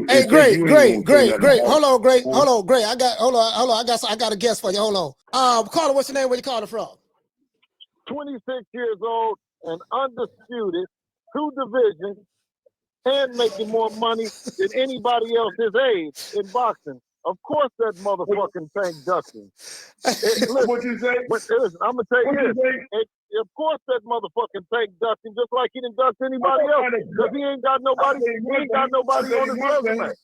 Hey, Gray. Hold on, Gray. I got a guess for you. Hold on. Caller, what's your name? Where you calling from? 26 years old and undisputed, 2 divisions, and making more money than anybody else his age in boxing. Of course, that motherfucking Tank Dustin. What you say? Listen, I'm gonna tell you this. Of course, that motherfucking Tank Dustin, just like he didn't dust anybody else, because he ain't got nobody. He ain't got nobody on his resume.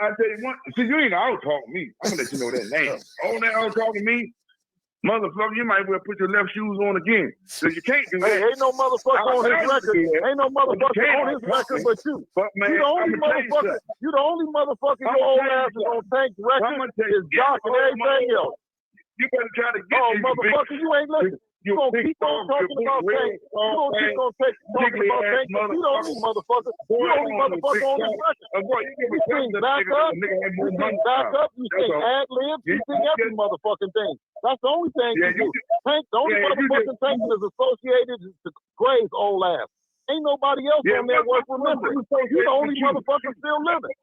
I tell you one. See, you ain't out talking me. I'm gonna let you know that name. All that out talking me. Motherfucker, you might well put your left shoes on again. So you can't do that. Hey, ain't no motherfucker on his record. Ain't no motherfucker on his record but you. But man, you the only motherfucker your old ass is on Tank's record is Jock and everything else. You better try to get motherfucker, you ain't listening. You gonna keep on talking about Tank. You gonna keep on talking about Tank. You the only motherfucker. You the only motherfucker on his record. You sing back up. You sing back up. You sing ad lib. You sing every motherfucking thing. That's the only thing you do. Tank, the only motherfucking Tank is associated to Gray's old ass. Ain't nobody else on there worth remembering. You the only motherfucker still living.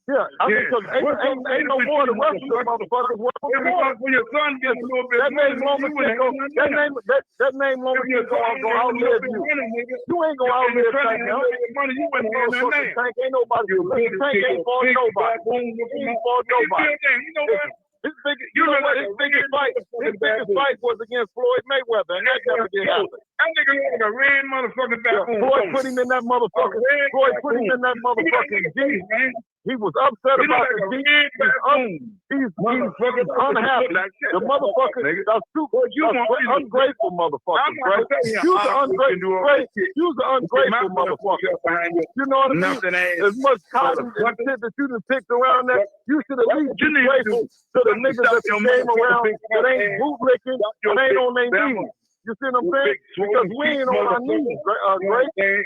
Yeah, I mean, because ain't no more of the rest of the motherfuckers worth remembering. When your son gets a little bit that name Lomacenko gonna outlive you. You ain't gonna outlive Tank now. Tank ain't nobody. Tank ain't for nobody. He ain't for nobody. His biggest fight was against Floyd Mayweather, and that never did happen. That nigga had a red motherfucking back on. Floyd put him in that motherfucking G. He was upset about the G. He's unhappy. The motherfucker, ungrateful motherfucker, right? You're the ungrateful motherfucker. You know what I mean? As much cotton and shit that you done picked around that, you should at least be grateful to the niggas that came around that ain't bootlicking, that ain't on their knees. You see what I'm saying? Because we ain't on our knees, Gray.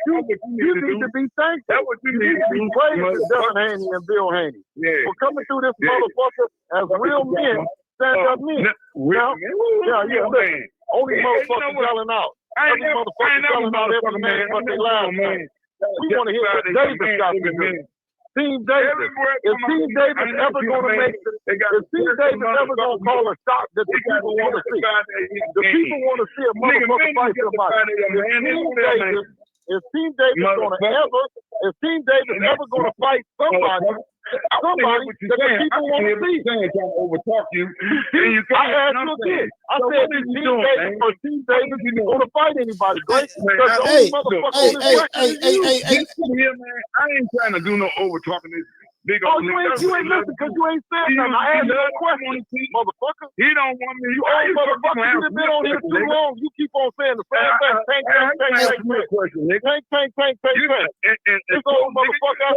You need to be thankful. You need to be praised to Devin Haney and Bill Haney for coming through this motherfucker as real men, stand-up men. Listen. Only motherfuckers yelling out. Every motherfucker yelling out every man but they last name. We want to hear what Davis got to do. Team Davis. Is Team Davis ever going to make it? Is Team Davis ever going to call a shot that the people want to see? The people want to see a motherfucker fight somebody. Is Team Davis ever going to fight somebody that the people want to see? Overtalk you. I asked you again. I said, is Team Davis going to fight anybody? Hey, I ain't trying to do no overtalking this. You ain't listening because you ain't said nothing. I asked you a question, motherfucker. He don't want me. You old motherfucker. You done been on here too long. You keep on saying the same thing. Tank. This old motherfucker.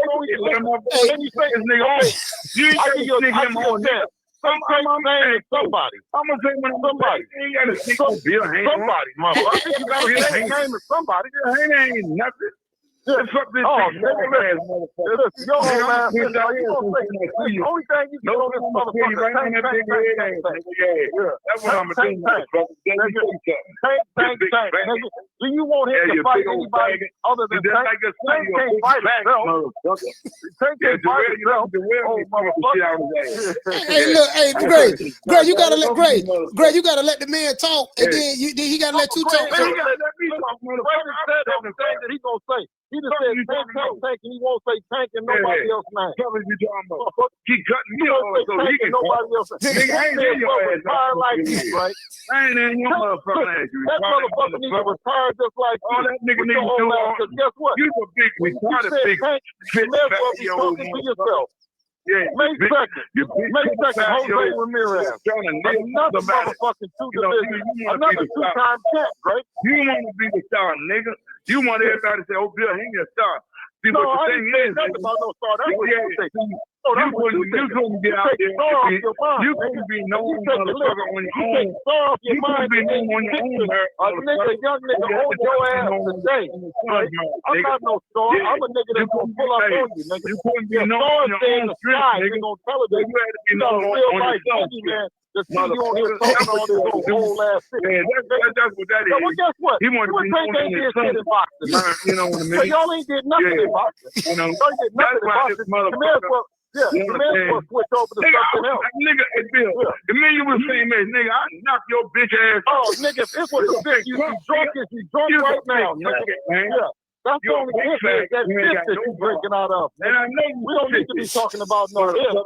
And you say, I give you a chance. Somebody. I'm gonna say somebody. Somebody, motherfucker. You gotta say the name of somebody. Ain't nothing. Fuck this thing. Listen, your old ass. The only thing you get on this motherfucker. Tank. That's what I'm gonna do. Tank. Do you want him to fight anybody other than Tank? Tank can't fight himself. Tank can't fight himself. Oh, motherfucker. Hey, Gray, you gotta let you gotta let the man talk, and then he gotta let you talk. He gotta let me talk. Said everything that he gonna say. He just said Tank, and he won't say Tank and nobody else name. Keep cutting me off so he can nobody else. I ain't in your ass like you, right? I ain't in your motherfucking ass. That motherfucker needs to retire just like you. All that nigga needs to do. Because guess what? You a big retarded big. You may as well be talking to yourself. May 2nd, Jose Ramirez. Another motherfucking another 2-time champ, right? You want to be the star, nigga. You want everybody to say, oh, Bill Haney a star. See, no, but the I thing didn't say is, nothing about no star. That's what you say. You couldn't get out there. You couldn't be known motherfucker on your own. You couldn't be known on your own. A young nigga hold your ass today. I'm not no star. I'm a nigga that's gonna pull up on you, nigga. You couldn't be known on your own strength, nigga. Gonna tell it that you had to be known on yourself, man. The see you on here talking all this whole ass shit. Yeah, that's what that is. So, well, guess what? He wanted to be known in his shit in boxing. You know what I mean? So y'all ain't did nothing in boxing. You know, y'all did nothing in boxing. The man's supposed to switch over to something else. Nigga, hey, Bill, the minute you was saying, man, nigga, I knock your bitch ass. Oh, nigga, if it was a bitch, you drunk right now, nigga. Yeah. That's the only difference, that shit that you drinking out of. And I know we don't need to be talking about no nigga.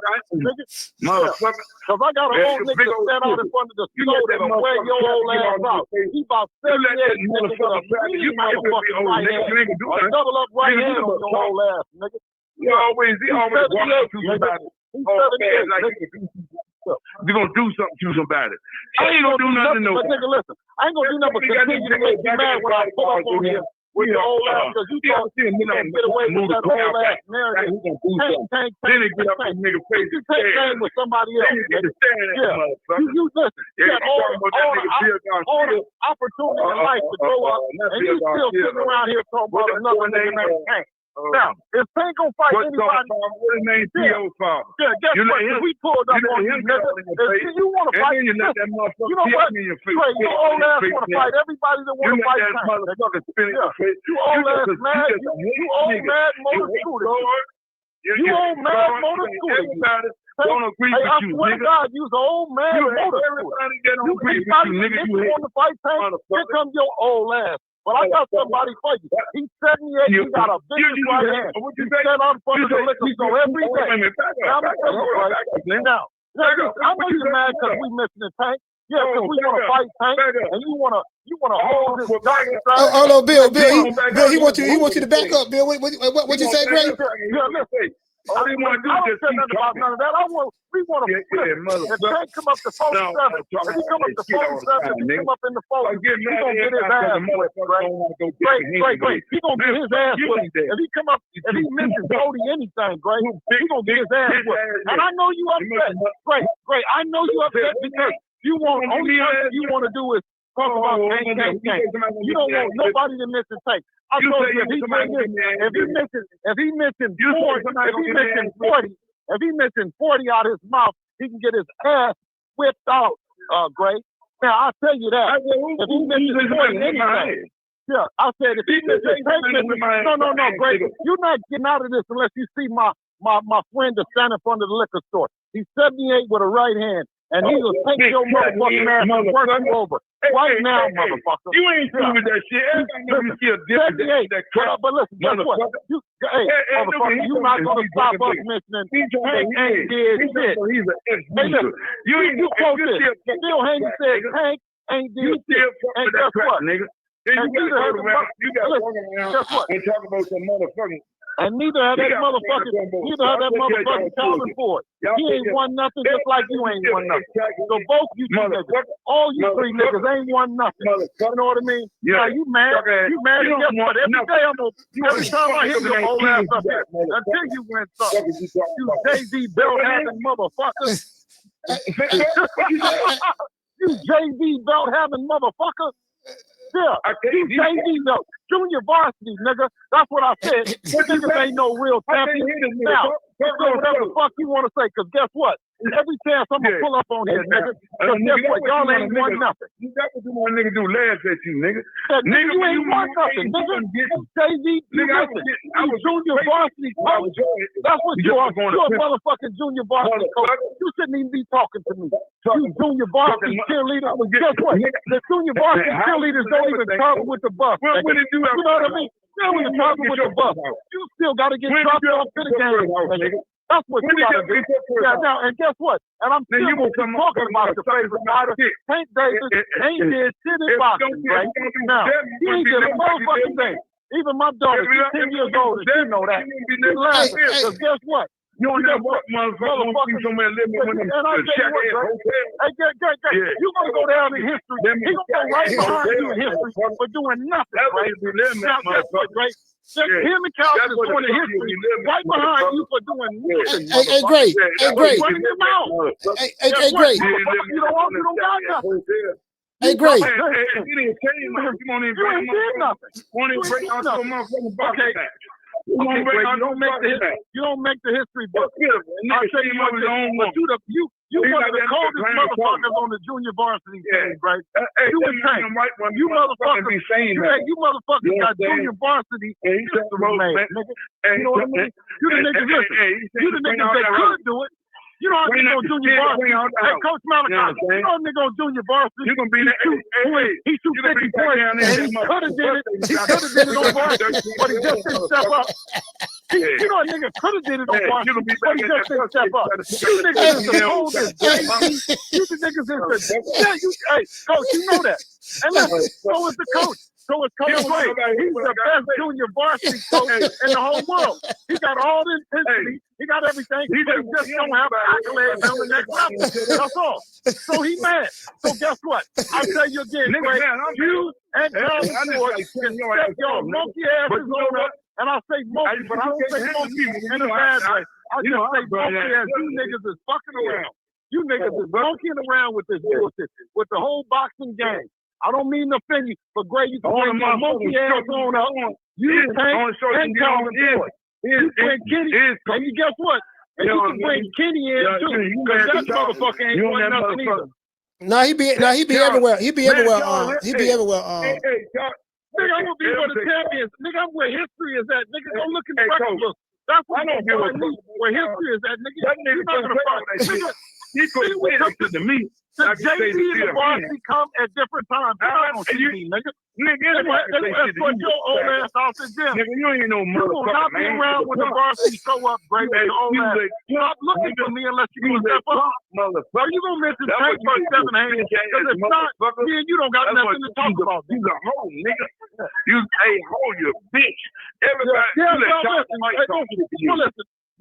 Motherfucker. Because I got a whole nigga to stand out in front of the store that'll wear your old ass out. He about 78 nigga with a mean motherfucking right hand. A double up right hand on your whole ass, nigga. He always walking to somebody. You're gonna do something to somebody. I ain't gonna do nothing. But nigga, listen, I ain't gonna do nothing but continue to make you mad when I pull up on here. With your old ass, because you thought you can't get away with that whole ass narrative. Then he get up in nigga face. You can't game with somebody else. You listen. You got all the opportunity in life to grow up, and you still sitting around here talking about another nigga named Tank. Now, if Tank gonna fight anybody, what his name? T.O.'s father. Yeah, guess what? If we pulled up on you, nigga, if you want to fight, you know what? Trey, your old ass want to fight everybody that want to fight Tank. You old ass mad, you old mad motor scooter. You old mad motor scooter. Don't agree with you, nigga. I swear to God, you's an old man motor scooter. You want to fight Tank, here comes your old ass. But I got somebody for you. He's 78. He got a vicious right hand. He set on front of the liquor store every day. Now, I'm really mad because we missing the Tank. Yeah, because we want to fight Tank, and you want to hold this guy. Hold on, Bill. He wants you to back up, Bill. What you say, Gray? Yeah, listen. All you want to do is just keep talking. None of that. We want to flip. If Tank come up to 47, if he come up to 47, if he come up in the 40, he gonna get his ass whipped, Gray. He gonna get his ass whipped. If he come up, if he misses Cody anything, Gray, he gonna get his ass whipped. And I know you upset, Gray. I know you upset because you want only thing you want to do is talk about Tank. You don't want nobody to miss the Tank. I told you if he missing 40 out of his mouth, he can get his ass whipped out, Gray. Now I'll tell you that. If he misses 40 anything. Yeah, I said if he misses no, Gray. You're not getting out of this unless you see my friend that's standing in front of the liquor store. He's 78 with a right hand. And he will take your motherfucking ass and work you over. Right now, motherfucker. You ain't through with that shit. But listen, guess what? Motherfucker, you're not going to stop us mentioning Tank ain't did shit. Hey, listen, you quote this. Still Haney said Tank ain't did shit. And guess what? And you got to guess what? And talk about some motherfucking. And neither have that motherfucking Calvin Ford. He ain't won nothing just like you ain't won nothing. So both you two niggas, all you three niggas ain't won nothing. You know what I mean? Now you mad? You mad? And guess what? Every time I hit your old ass up here, until you win something, you Jay-Z belt having motherfucker. You Jay-Z belt having motherfucker. Yeah, Jay-Z no. Junior varsity, nigga. That's what I said. Niggas ain't no real champion. Now, say whatever the fuck you want to say, because guess what? Every chance I'm going to pull up on here, nigga. Because guess what? Y'all ain't won nothing. That's what you want a nigga do, laugh at you, nigga. Nigga, you ain't won nothing, nigga. Jay-Z, you listen. I was junior varsity coach. That's what you are. You're a motherfucking junior varsity coach. You shouldn't even be talking to me. You junior varsity cheerleader. Guess what? The junior varsity cheerleaders don't even travel with the bus. You know what I mean? You don't even travel with the bus. You still got to get dropped off to the game, nigga. That's what you got to do. Yeah, now, and guess what? And I'm still talking about your favorite fighter. Tank Davis ain't did shit in boxing, right? Now, he ain't did a motherfucking thing. Even my daughter, she's 10 years old, and she know that. She's laughing. Because guess what? You don't never walk motherfucker somewhere living with them. And I tell you what, hey, you're going to go down in history. He's going to go right behind you in history for doing nothing, right? Now, guess what, Gray? Him and Calvin is going to history right behind you for doing nothing. Hey, Gray. Hey, Gray. Running your mouth. Hey, Gray. You don't got nothing. Hey, Gray. You didn't say nothing. You ain't did nothing. You ain't break out your motherfucking box. You don't make the history book. I'll tell you what, you one of the coldest motherfuckers on the junior varsity team, right? You motherfuckers got junior varsity history, man. You know what I mean? You the niggas that could do it. You know how nigga on junior varsity. Hey, Coach Malachi, you know how nigga on junior varsity. You gonna be there. He shoot 50 points, and he could have did it. He could have did it on varsity, but he just didn't step up. You know a nigga could have did it on varsity, but he just didn't step up. You niggas is the coldest. You the niggas is the. Hey, Coach, you know that. And listen, so is the coach. So it's Coach Gray. He's the best junior varsity coach in the whole world. He got all the intensity. He got everything. But he just don't have accolades on the next level. That's all. So he mad. So guess what? I tell you again, Gray, you and Calvin Ford can step your monkey asses on up. And I say monkey, but I don't say monkey in a bad way. I just say monkey as you niggas is fucking around. You niggas is monkeying around with this bullshit, with the whole boxing game. I don't mean to offend you, but Gray, you can bring your monkey ass on up. You and Calvin Ford. You bring Kenny, and you guess what? And you can bring Kenny in too, because that motherfucker ain't doing nothing either. No, he be everywhere. He be everywhere. He be everywhere. Nigga, I'm gonna be where the champions. Nigga, I'm where history is at. Nigga, go look in the record book. That's what I don't give a fuck. Where history is at, nigga. That nigga not gonna fight. Nigga, he couldn't win it to me. The JV and the varsity come at different times. I don't see me, nigga. Nigga, that's what your old ass off the gym. Nigga, you ain't no motherfucker, man. You will not be around when the varsity show up, Gray, with your old ass. Stop looking for me unless you gonna step up. Motherfucker. Are you gonna mention Tank versus Devin Haney? Because if not, me and you don't got nothing to talk about. You a hoe, nigga. You a hoe, you bitch. Everybody, listen.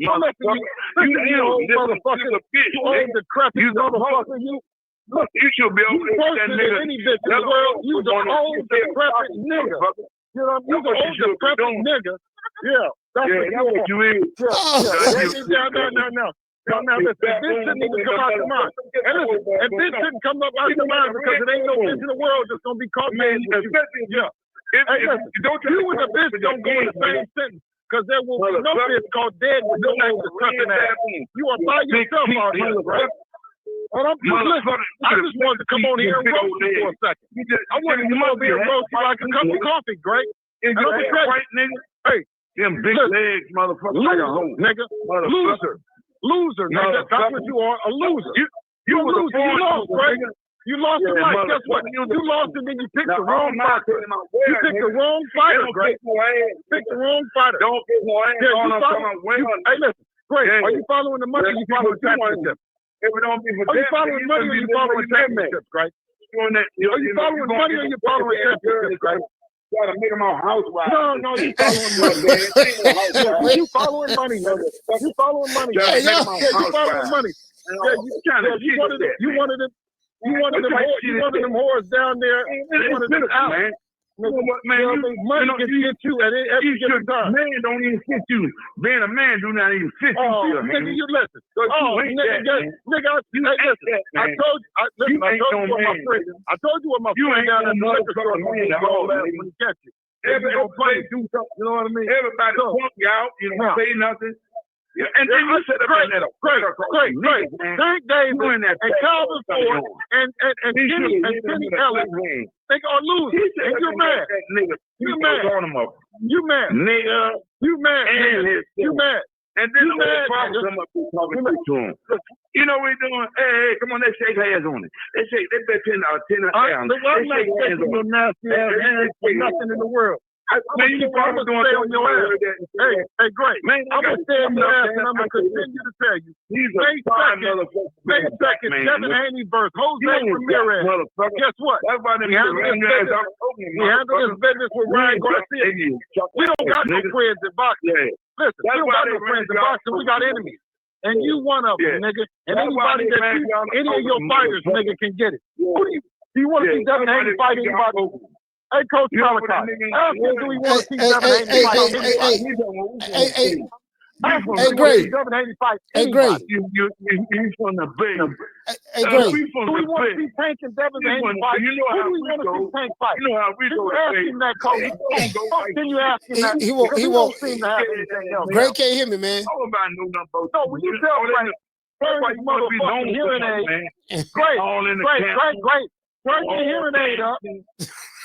You old motherfucker, you old decrepit motherfucker, you. Look, you should be over there. That nigga. Any bitch in the world, you the old decrepit nigga. You know, you the old decrepit nigga. Yeah, that's what you is. Now, listen, this shouldn't even come out your mind. And listen, and this shouldn't come up out your mind because it ain't no bitch in the world that's gonna be caught. Yeah. Hey, listen, you and the bitch don't go in the same sentence. Because there will be no bitch called dead with no name decrepit ass. You are by yourself out here, right? And I'm just listening. I just wanted to come on here and roast you for a second. I wanted to come over here and roast you like a cup of coffee, Greg. And I'm right, nigga. Hey, them big legs, motherfucker. Loser, nigga. Loser, nigga. That's what you are, a loser. You a loser. You lost, Greg. You lost the fight. Guess what? You lost and then you picked the wrong fighter. You picked the wrong fighter, Greg. Picked the wrong fighter. Don't get more ass on us. Hey, listen, Greg, are you following the money or you following championships? Are you following money or you following championships, Greg? Are you following money or you following championships, Greg? You gotta make them all housewives. No, you following money. You following money, nigga. You following money. You following money. You wanted them. You wanted them whores down there. You wanted them out. Man, money can get you at every given time. Man don't even fit you. Being a man do not even fit you. Nigga, you listen. Nigga, listen. I told you what my friend down in the liquor store when he catch you. Everybody do something, you know what I mean? Everybody punk you out, you don't say nothing. Yeah, and then you set up great. Tank Davis and Calvin Ford and Kenny Ellis, they are losing. And you're mad. You mad. You mad. Nigga. You mad. You mad. And then the problem come up talking to him. You know what we're doing? Hey, come on, let's shake hands on it. Let's bet 10 down. I'm not shaking your nasty ass hands for nothing in the world. Man, you probably doing on your ass. Hey, great. Man, I'm gonna stay on your ass and I'm gonna continue to tell you. May 2nd, Devin Haney versus Jose Ramirez. Guess what? We handle this business with Ryan Garcia. We don't got no friends in boxing. Listen, we don't got no friends in boxing. We got enemies. and you one of them, nigga. And anybody any of your fighters, nigga, can get it. Who do you want to see Devin Haney fight anybody? Hey, Coach Malachi, ask him, do we want to see Devin Haney fight anybody? Hey, Gray. Devin Haney fight Hey, Gray. He's from the big. Hey, Gray. Do we want to see Tank and Devin Haney fight? Who do we want to see Tank fight? You know how we go. Ask him that, Coach. Can you ask him that? He won't seem to have anything else. Gray can't hear me, man. All about no number. No, when you tell Gray, turn his motherfucking hearing aid. Great, turn your hearing aid up.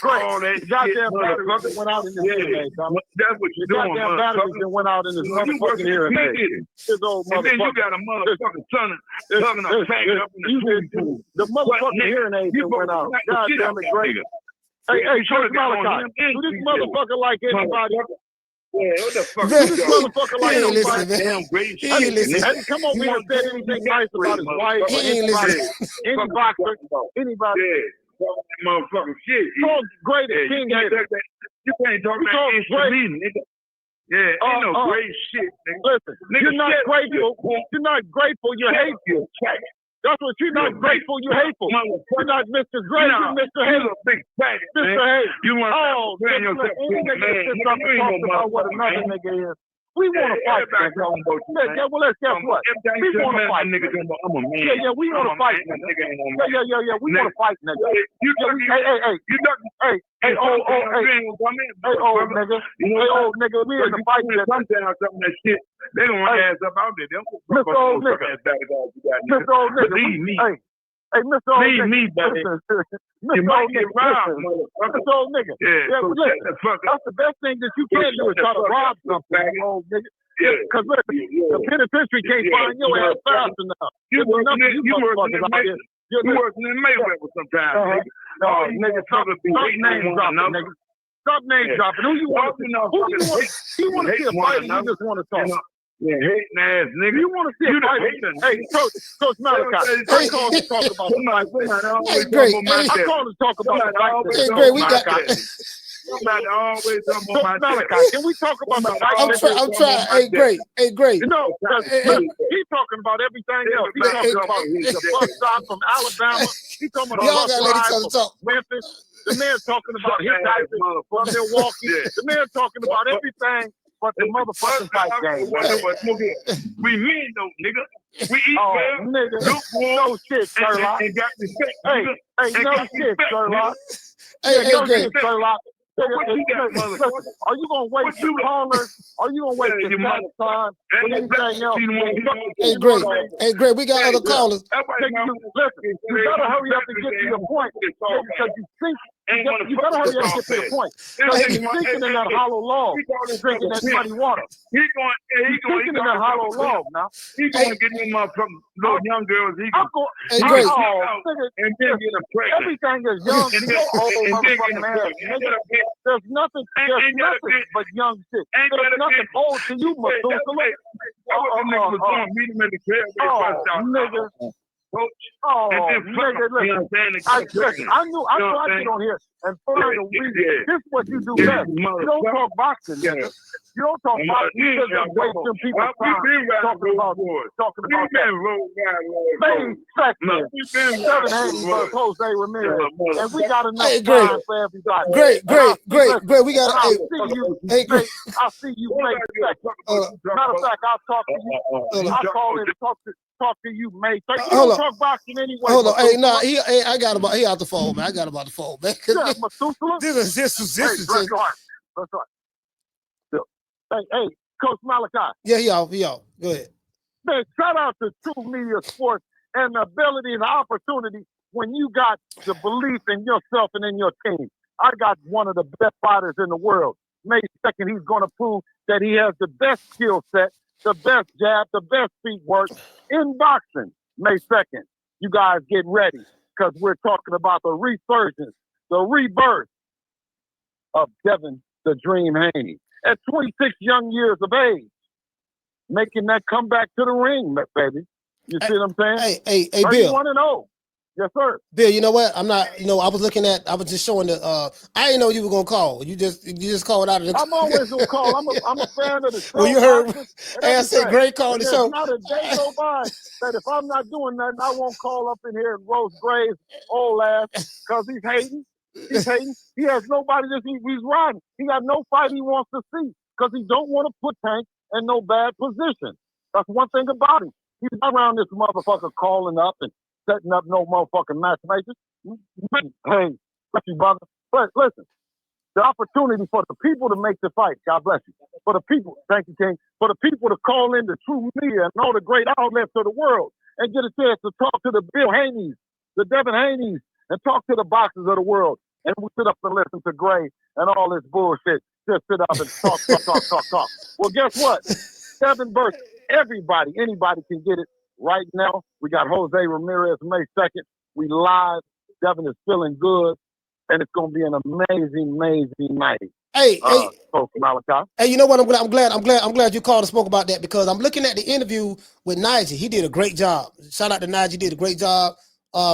Great. Goddamn battery went out in his hearing aid. That's what you're doing, goddamn battery just went out in his motherfucking hearing aid. His old and then you motherfucker. got a motherfucking son tugging a faggot up in the school. The motherfucking hearing aid just went out. Goddamn it, great. Hey, Coach Malachi, do this motherfucker like anybody? Yeah, what the fuck? Do this motherfucker like listen, anybody? man. He ain't listen. Hasn't come over here and said anything nice about his wife or He ain't anybody, listen. any boxer, anybody. Yeah, motherfucking shit. Call Gray the king. You can't talk about me, nigga. Yeah, ain't no great shit, nigga. Listen, you're not grateful. You're not grateful. You're hateful. That's what you're not grateful. You're hateful. You're not Mr. Gray. You're Mr. Hayes. Big faggot, Mr. Hayes. You want to talk about what another nigga is. We want to fight, nigga. Yeah, well, let's guess what? We want to fight, nigga. I'm a man. Yeah, we want to fight, nigga. Yeah. We want to fight, nigga. Hey, old nigga. Hey, old nigga. We in the fight, nigga. Sometimes some of that shit, they don't want to ass up out there. They don't Mr. Old nigga. Mr. Old nigga. Leave me. Hey, Mr. Old nigga. Leave me, baby. Mr. Old nigga. Mr. Old nigga. Yeah, listen, that's the best thing that you can do is try to rob something, old nigga. Because look, the penitentiary can't find your ass fast enough. You working in Mayweather sometimes, nigga. Stop name dropping, nigga. Stop name dropping. Who you want to see? You want to see a fight? You just want to talk. Yeah, hating ass nigga. You want to see a fight? Hey, Coach Malachi. I call to talk about the fight. I call to talk about the fight. Hey, Gray, we got. Somebody always talking about Malachi, can we talk about the fight? I'm trying. Hey, Gray. No, he's talking about everything else. He's talking about the bus stop from Alabama. He's talking about y'all gotta let each other talk. Memphis. The man talking about his guys from Milwaukee. The man talking about everything but the motherfucking fight game. We mean though, nigga. We eat well. Nigga. No shit, Sherlock. And got respect. Hey, no shit, Sherlock. Hey, Gray. Sherlock. Are you gonna waste your callers? Are you gonna waste your time with anything else? Hey, Gray, we got other callers. Listen, you better hurry up and get to your point because you think. You better hurry up and get to the point. Because he's thinking in that hollow log, drinking that muddy water. He's thinking in that hollow log now. He's going to get them motherfucking little young girls. Hey, Gray. And then get them pregnant. Everything is young, old motherfucking man. There's nothing but young shit. There's nothing old to you, Methuselah. Nigga. Oh, nigga, listen. I tried to get on here and find a reason. This is what you do best. You don't talk boxing, nigga. You don't talk boxing. You just wasting people's time talking about that. Main section. 7 Haney Jose Ramirez. And we got enough time for everybody. Great. We got I'll see you May 2nd. Matter of fact, I'll talk to you. I'll call in and talk to you May 3rd. You don't talk boxing anyway. Hold on. Hey, no, I got about he out the phone, man. I got about the phone, man. This is That's right. Hey, Coach Malachi. Yeah, he out. Go ahead. Man, shout out to True Media Sports and the ability and the opportunity when you got the belief in yourself and in your team. I got one of the best fighters in the world. May 2nd, he's going to prove that he has the best skill set, the best jab, the best feet work in boxing. May 2nd. You guys get ready because we're talking about the resurgence, the rebirth of Devin the Dream Haney. At 26 young years of age, making that comeback to the ring, baby. You see what I'm saying? Hey, Bill. 31-0. Yes, sir. Bill, you know what? I'm not. I was just showing the. I didn't know you were gonna call. You just called out of the. I'm always gonna call. I'm a fan of the show. Well, you heard. I said Gray called the show. Not a day go by that if I'm not doing nothing, I won't call up in here and roast Gray's old ass because he's hating. He's hating. He has nobody that he's riding. He got no fight he wants to see because he don't want to put Tank in no bad position. That's one thing about him. He's not around this motherfucker calling up and setting up no motherfucking matchmakers. Hey, bless you, brother. But listen, the opportunity for the people to make the fight, God bless you. For the people, thank you, King. For the people to call in the true media and all the great outlets of the world and get a chance to talk to the Bill Haneys, the Devin Haneys, and talk to the boxers of the world. And we sit up and listen to Gray and all this bullshit. Just sit up and talk. Well, guess what? Devin Burke, anybody can get it right now. We got Jose Ramirez May 2nd. We live. Devin is feeling good. And it's going to be an amazing night. Hey, Coach Malachi. Hey, you know what? I'm glad you called and spoke about that because I'm looking at the interview with Nigel. He did a great job. Shout out to Nigel. He did a great job.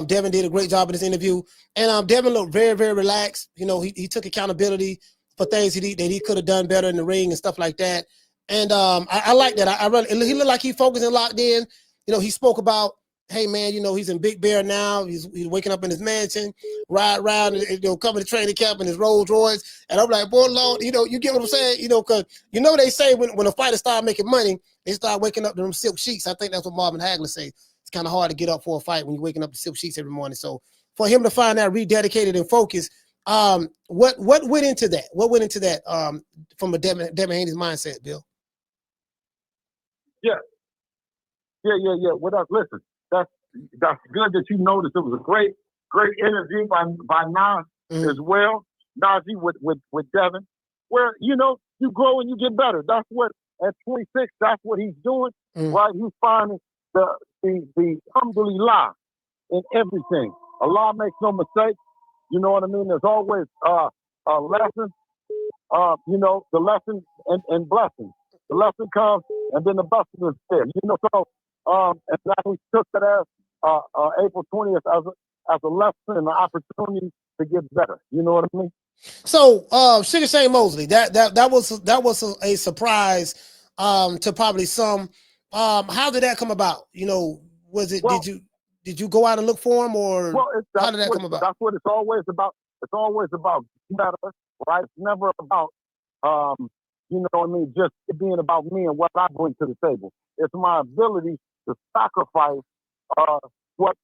Devin did a great job in this interview. And Devin looked very, very relaxed. He took accountability for things that he could have done better in the ring and stuff like that. And I like that. He looked like he focused and locked in. He spoke about, hey man, he's in Big Bear now. He's waking up in his mansion, ride around, coming to training camp in his Rolls Royce. And I'm like, boy, Lord, you get what I'm saying? Because they say when a fighter start making money, they start waking up to them silk sheets. I think that's what Marvin Hagler said. It's kind of hard to get up for a fight when you're waking up to silk sheets every morning. So for him to find that rededicated and focused, what went into that? What went into that from a Devin Haney's mindset, Bill? Yeah. Listen. That's good that you noticed. It was a great interview by Nas as well. Najee with Devin, where you grow and you get better. That's what at 26. That's what he's doing. Right? He's finding the alhamdulillah in everything. Allah makes no mistake. You know what I mean? There's always a lesson. The lesson and blessing. The lesson comes and then the blessing is there. So. And that we took that as April 20th as a lesson and an opportunity to get better. You know what I mean? So Sugar Shane Mosley, that was a surprise to probably some. How did that come about? Was it did you go out and look for him or how did that come about? That's what it's always about. It's always about better, right? It's never about just being about me and what I bring to the table. It's my ability to sacrifice what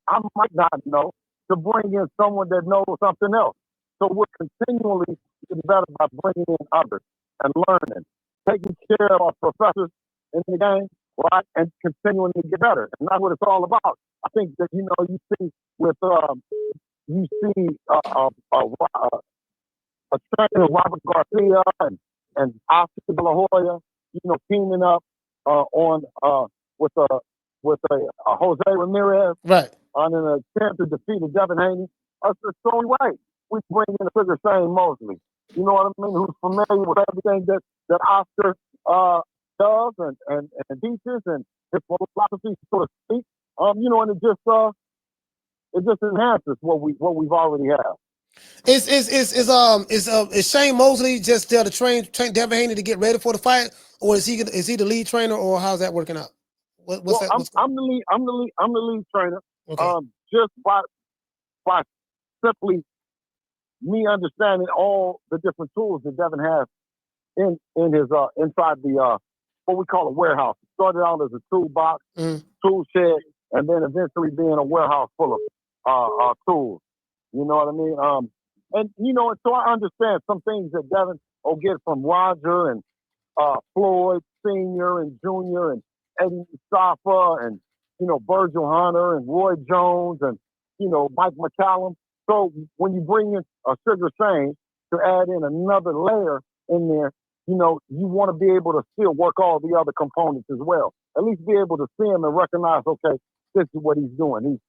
I might not know to bring in someone that knows something else. So we're continually getting better by bringing in others and learning, taking care of our professors in the game, right, and continuing to get better. And that's what it's all about. I think that you see with a trainer Robert Garcia and Oscar De La Hoya, teaming up with a Jose Ramirez, right, on an attempt to defeat a Devin Haney. That's the only way we bring in a Sugar Shane Mosley. You know what I mean? Who's familiar with everything that Oscar does and teaches and his philosophy, so to speak. And it just enhances what we've already have. Is Shane Mosley just there to train Devin Haney to get ready for the fight, or is he the lead trainer, or how's that working out? I'm the lead trainer. Okay. Just by simply me understanding all the different tools that Devin has in his inside the what we call a warehouse. It started out as a toolbox, tool shed, and then eventually being a warehouse full of tools. You know what I mean? And so I understand some things that Devin will get from Roger and Floyd Sr. and Jr. and Eddie Mustafa and Virgil Hunter and Roy Jones and Mike McCallum. So when you bring in a Sugar Shane to add in another layer in there, you want to be able to still work all the other components as well. At least be able to see him and recognize, okay, this is what he's doing. He's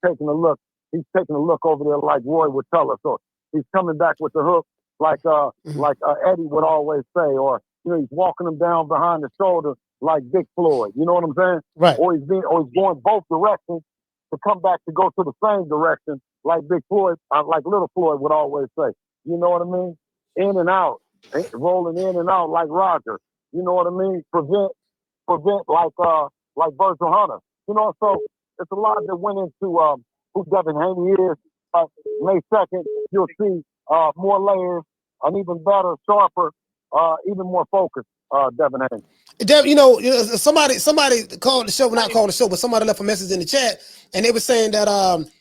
taking a look. He's taking a look over there like Roy would tell us. So he's coming back with the hook like Eddie would always say, or You know, he's walking him down behind the shoulder like Big Floyd. You know what I'm saying? Right. Or he's going both directions to come back to go to the same direction like Big Floyd, like Little Floyd would always say. You know what I mean? In and out, rolling in and out like Roger. You know what I mean? Prevent like Virgil Hunter. You know, so it's a lot that went into who Devin Haney is. May 2nd, you'll see more layers, an even better, sharper, even more focused Devin Haney. Devin, somebody called the show, not called the show, but somebody left a message in the chat, and they were saying that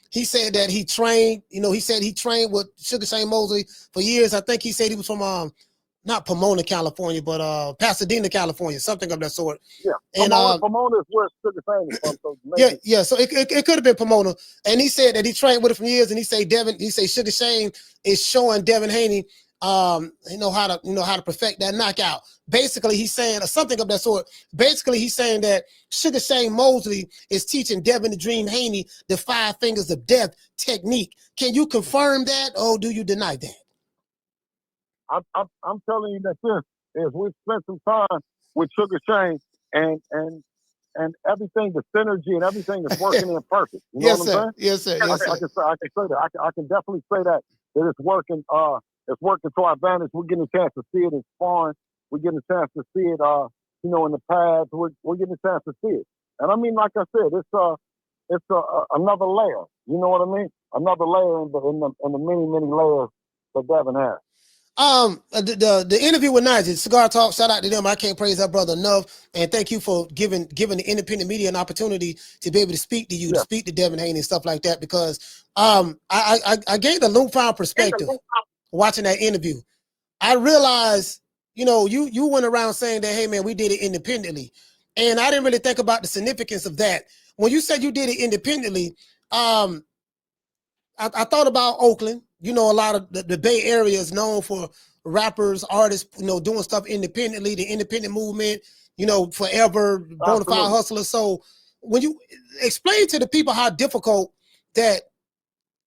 he said that he trained, he said he trained with Sugar Shane Mosley for years. I think he said he was from not Pomona, California, but Pasadena, California, something of that sort. Yeah, and Pomona is where Sugar Shane is from. So yeah. So it could have been Pomona, and he said that he trained with it from years, and he said Sugar Shane is showing Devin Haney, how to perfect that knockout. Basically, he's saying something of that sort. Basically, he's saying that Sugar Shane Mosley is teaching Devin the Dream Haney the 5 fingers of death technique. Can you confirm that, or do you deny that? I'm telling you that this is we spent some time with Sugar Shane and everything, the synergy and everything is working in perfect. You know what I'm saying? Yes, sir. Yes, sir. I can say that. I can definitely say that it's working. It's working to our advantage. We're getting a chance to see it in sparring. We're getting a chance to see it, in the pads. We're getting a chance to see it. And I mean, like I said, it's another layer. You know what I mean? Another layer in the many layers that Devin has. The interview with Nigel, Cigar Talk, shout out to them. I can't praise that brother enough. And thank you for giving the independent media an opportunity to be able to speak to you, to speak to Devin Haney and stuff like that, because I gained a newfound perspective watching that interview. I realized, you went around saying that, hey man, we did it independently. And I didn't really think about the significance of that. When you said you did it independently, I thought about Oakland. A lot of the Bay Area is known for rappers, artists, doing stuff independently, the independent movement, forever, bona fide hustlers. So when you explain to the people how difficult that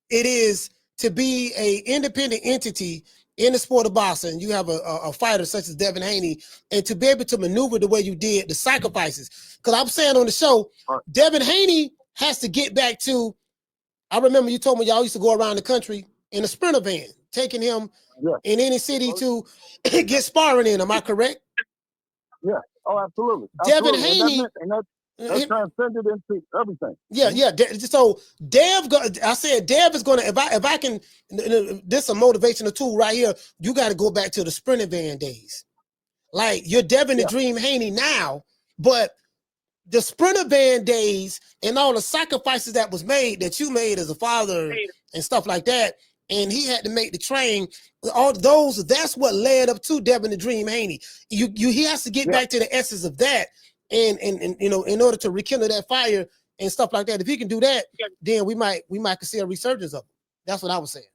it is to be an independent entity in the sport of boxing, you have a fighter such as Devin Haney, and to be able to maneuver the way you did, the sacrifices. Because I'm saying on the show, Devin Haney has to get back to, I remember you told me y'all used to go around the country in a Sprinter van, taking him in any city to get sparring in. Am I correct? Yeah. Oh, absolutely. Devin Haney. That transcended into everything. Yeah. So Dev is gonna, if I can, this is a motivational tool right here. You got to go back to the Sprinter van days. Like you're Devin the Dream Haney now, but the Sprinter van days and all the sacrifices that you made as a father and stuff like that, and he had to make the train. All those, that's what led up to Devin the Dream Haney. He has to get back to the essence of that. And in order to rekindle that fire and stuff like that, if he can do that, then we might see a resurgence of it. That's what I was saying.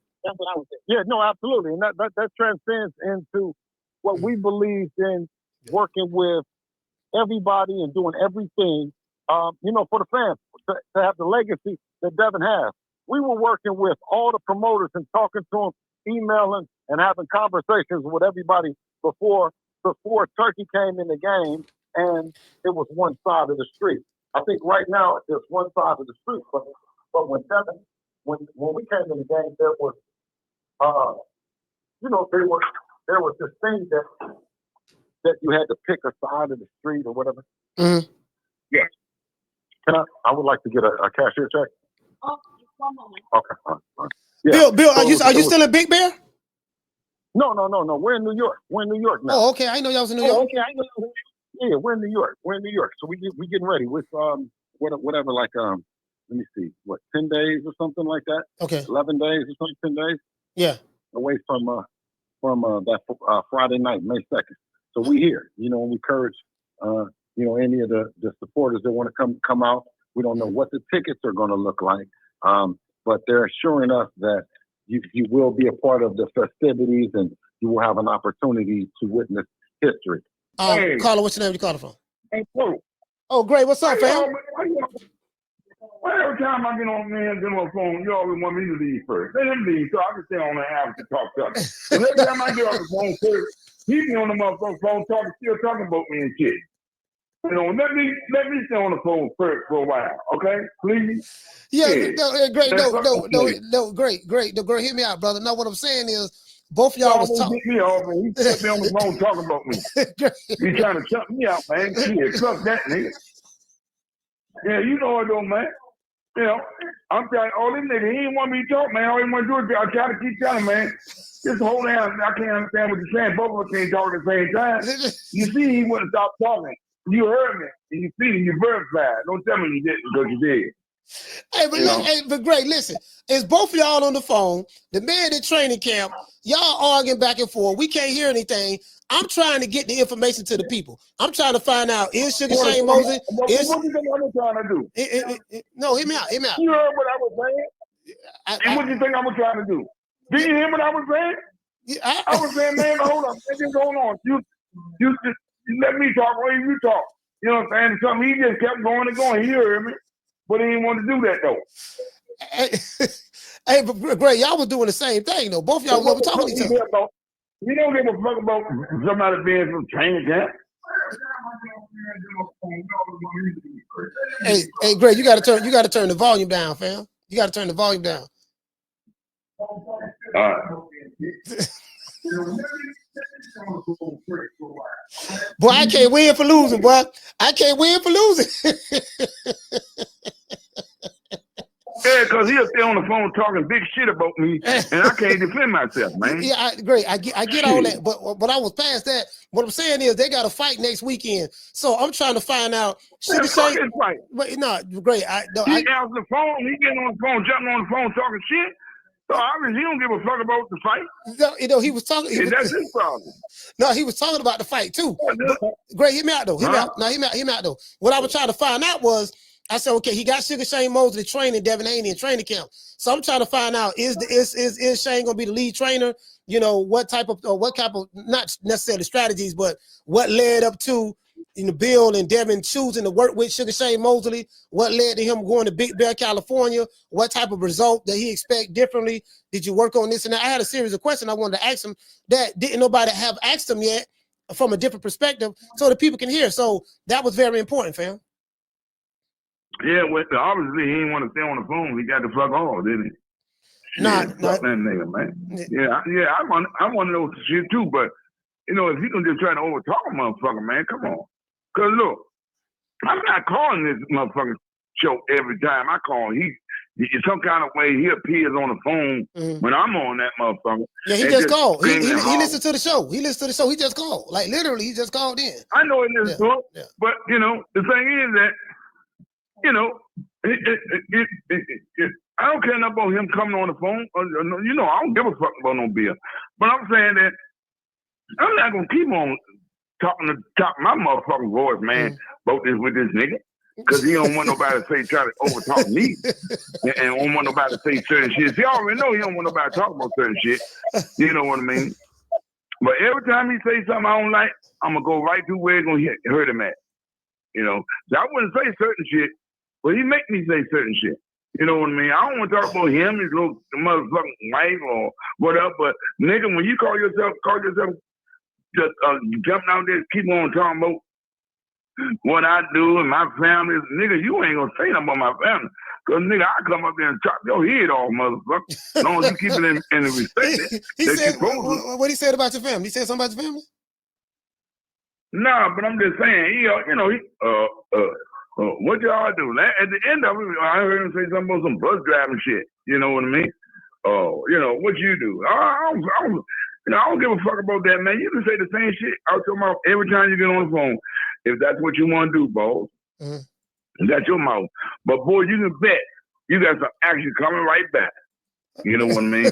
Yeah, no, absolutely, and that transcends into what we believed in, working with everybody and doing everything, for the fans to have the legacy that Devin has. We were working with all the promoters and talking to them, emailing and having conversations with everybody before Turkey came in the game. And it was one side of the street. I think right now it's one side of the street. But when we came in the game, there was, there was this thing that you had to pick a side of the street or whatever. Mm-hmm. Yes. I would like to get a cashier check. Oh, just 1 moment. Okay. All right. Yeah. Bill, are you still in Big Bear? No. We're in New York. We're in New York now. Oh, okay. I know y'all was in New York. Yeah, we're in New York. So we getting ready with whatever, like let me see, 10 days or something like that. Okay. 11 days or something, 10 days. Yeah. Away from that Friday night, May 2nd. So we here, and we encourage any of the supporters that want to come out. We don't know what the tickets are going to look like, but they're assuring us that you will be a part of the festivities and you will have an opportunity to witness history. Hey. Carla, what's your name? You calling from? Hey, Paul. Oh, great. What's up, fam? Every time I get on the phone, you always want me to leave first. Let him leave so I can stay on the app and talk to him. And every time I get on the phone first, He be on the motherfucking phone still talking about me and shit. You know, let me stay on the phone first for a while, okay? Please. Yeah, no, great. No, great. No, girl, hear me out, brother. Now, what I'm saying is, both of y'all was talking. Me off, and he kept me on the phone talking about me. He trying to chump me out, man. Shit, fuck that nigga. Yeah, you know it, though, man. You know, I'm telling all them niggas, he ain't want me to talk, man. All he want to do is I try to keep telling, man. Just hold down. I can't understand what you're saying. Both of us can't talk at the same time. You see, he wouldn't stop talking. You heard me, and you see, you verified. Don't tell me you didn't because you did. But great, listen, it's both of y'all on the phone. The man in training camp, y'all arguing back and forth. We can't hear anything. I'm trying to get the information to the people. I'm trying to find out, is Sugar Shane Mosley? What do you think I'm trying to do? No, hear me out. You heard what I was saying? And what do you think I was trying to do? Did you hear what I was saying? I was saying, man, hold on. What's going on? You just let me talk while you talk. You know what I'm saying? Something he just kept going and going. He heard me. But he didn't want to do that, though. Hey, but Gray, y'all was doing the same thing, though. Both of y'all were talking to each other. You don't give a fuck about somebody being from training camp. Hey, Gray, you gotta turn the volume down, fam. You gotta turn the volume down. All right. Boy, I can't win for losing, boy. I can't win for losing. Yeah, because he'll stay on the phone talking big shit about me, and I can't defend myself, man. Yeah, great. I get all that, but I was past that. What I'm saying is they got a fight next weekend, so I'm trying to find out. Sugar Shane fight. Wait, no, great. He answers the phone. He getting on the phone, jumping on the phone, talking shit. So obviously he don't give a fuck about the fight. No, you know he was talking. That's his problem. No, he was talking about the fight too. But, great, hear me out though. Hear me out though. What I was trying to find out was, I said, okay, he got Sugar Shane Mosley training Devin Haney in training camp. So I'm trying to find out, is Shane gonna be the lead trainer? You know, what type of not necessarily strategies, but what led up to Bill and Devin choosing to work with Sugar Shane Mosley? What led to him going to Big Bear, California? What type of result that he expect differently? Did you work on this? And I had a series of questions I wanted to ask him that didn't nobody have asked him yet from a different perspective, so that people can hear. So that was very important, fam. Yeah, well, obviously he didn't want to stay on the phone. He got the fuck off, didn't he? Fuck that nigga, man. Yeah, I want to know shit too, but you know, if he can just try to overtalk a motherfucker, man, come on. Cause look, I'm not calling this motherfucking show every time I call. He some kind of way he appears on the phone when I'm on that motherfucker. Yeah, he just called. He listened to the show. He listened to the show. He just called. Like literally, he just called in. I know he listened to it, but you know, the thing is that, you know, I don't care enough about him coming on the phone. You know, I don't give a fuck about no beer. But I'm saying that I'm not gonna keep on talking to top my motherfucking voice, man, about this with this nigga. Because he don't want nobody to try to overtalk me. And don't want nobody to say certain shit. He already know he don't want nobody to talk about certain shit. You know what I mean? But every time he say something I don't like, I'm going to go right to where it's going to hurt him at. You know? So I wouldn't say certain shit, but he make me say certain shit. You know what I mean? I don't want to talk about him, his little motherfucking wife or whatever, but nigga, when you call yourself just jumping out there, keep on talking about what I do and my family, nigga, you ain't gonna say nothing about my family. Cause nigga, I come up there and chop your head off, motherfucker. As long as you keep it in the respect. He said, what he said about your family? He said something about your family? Nah, but I'm just saying, what y'all do? At the end of it, I heard him say something about some bus driving shit. You know what I mean? You know, what you do? I don't give a fuck about that, man. You can say the same shit out your mouth every time you get on the phone. If that's what you want to do, boss. That's your mouth. But boy, you can bet you got some action coming right back. You know what I mean?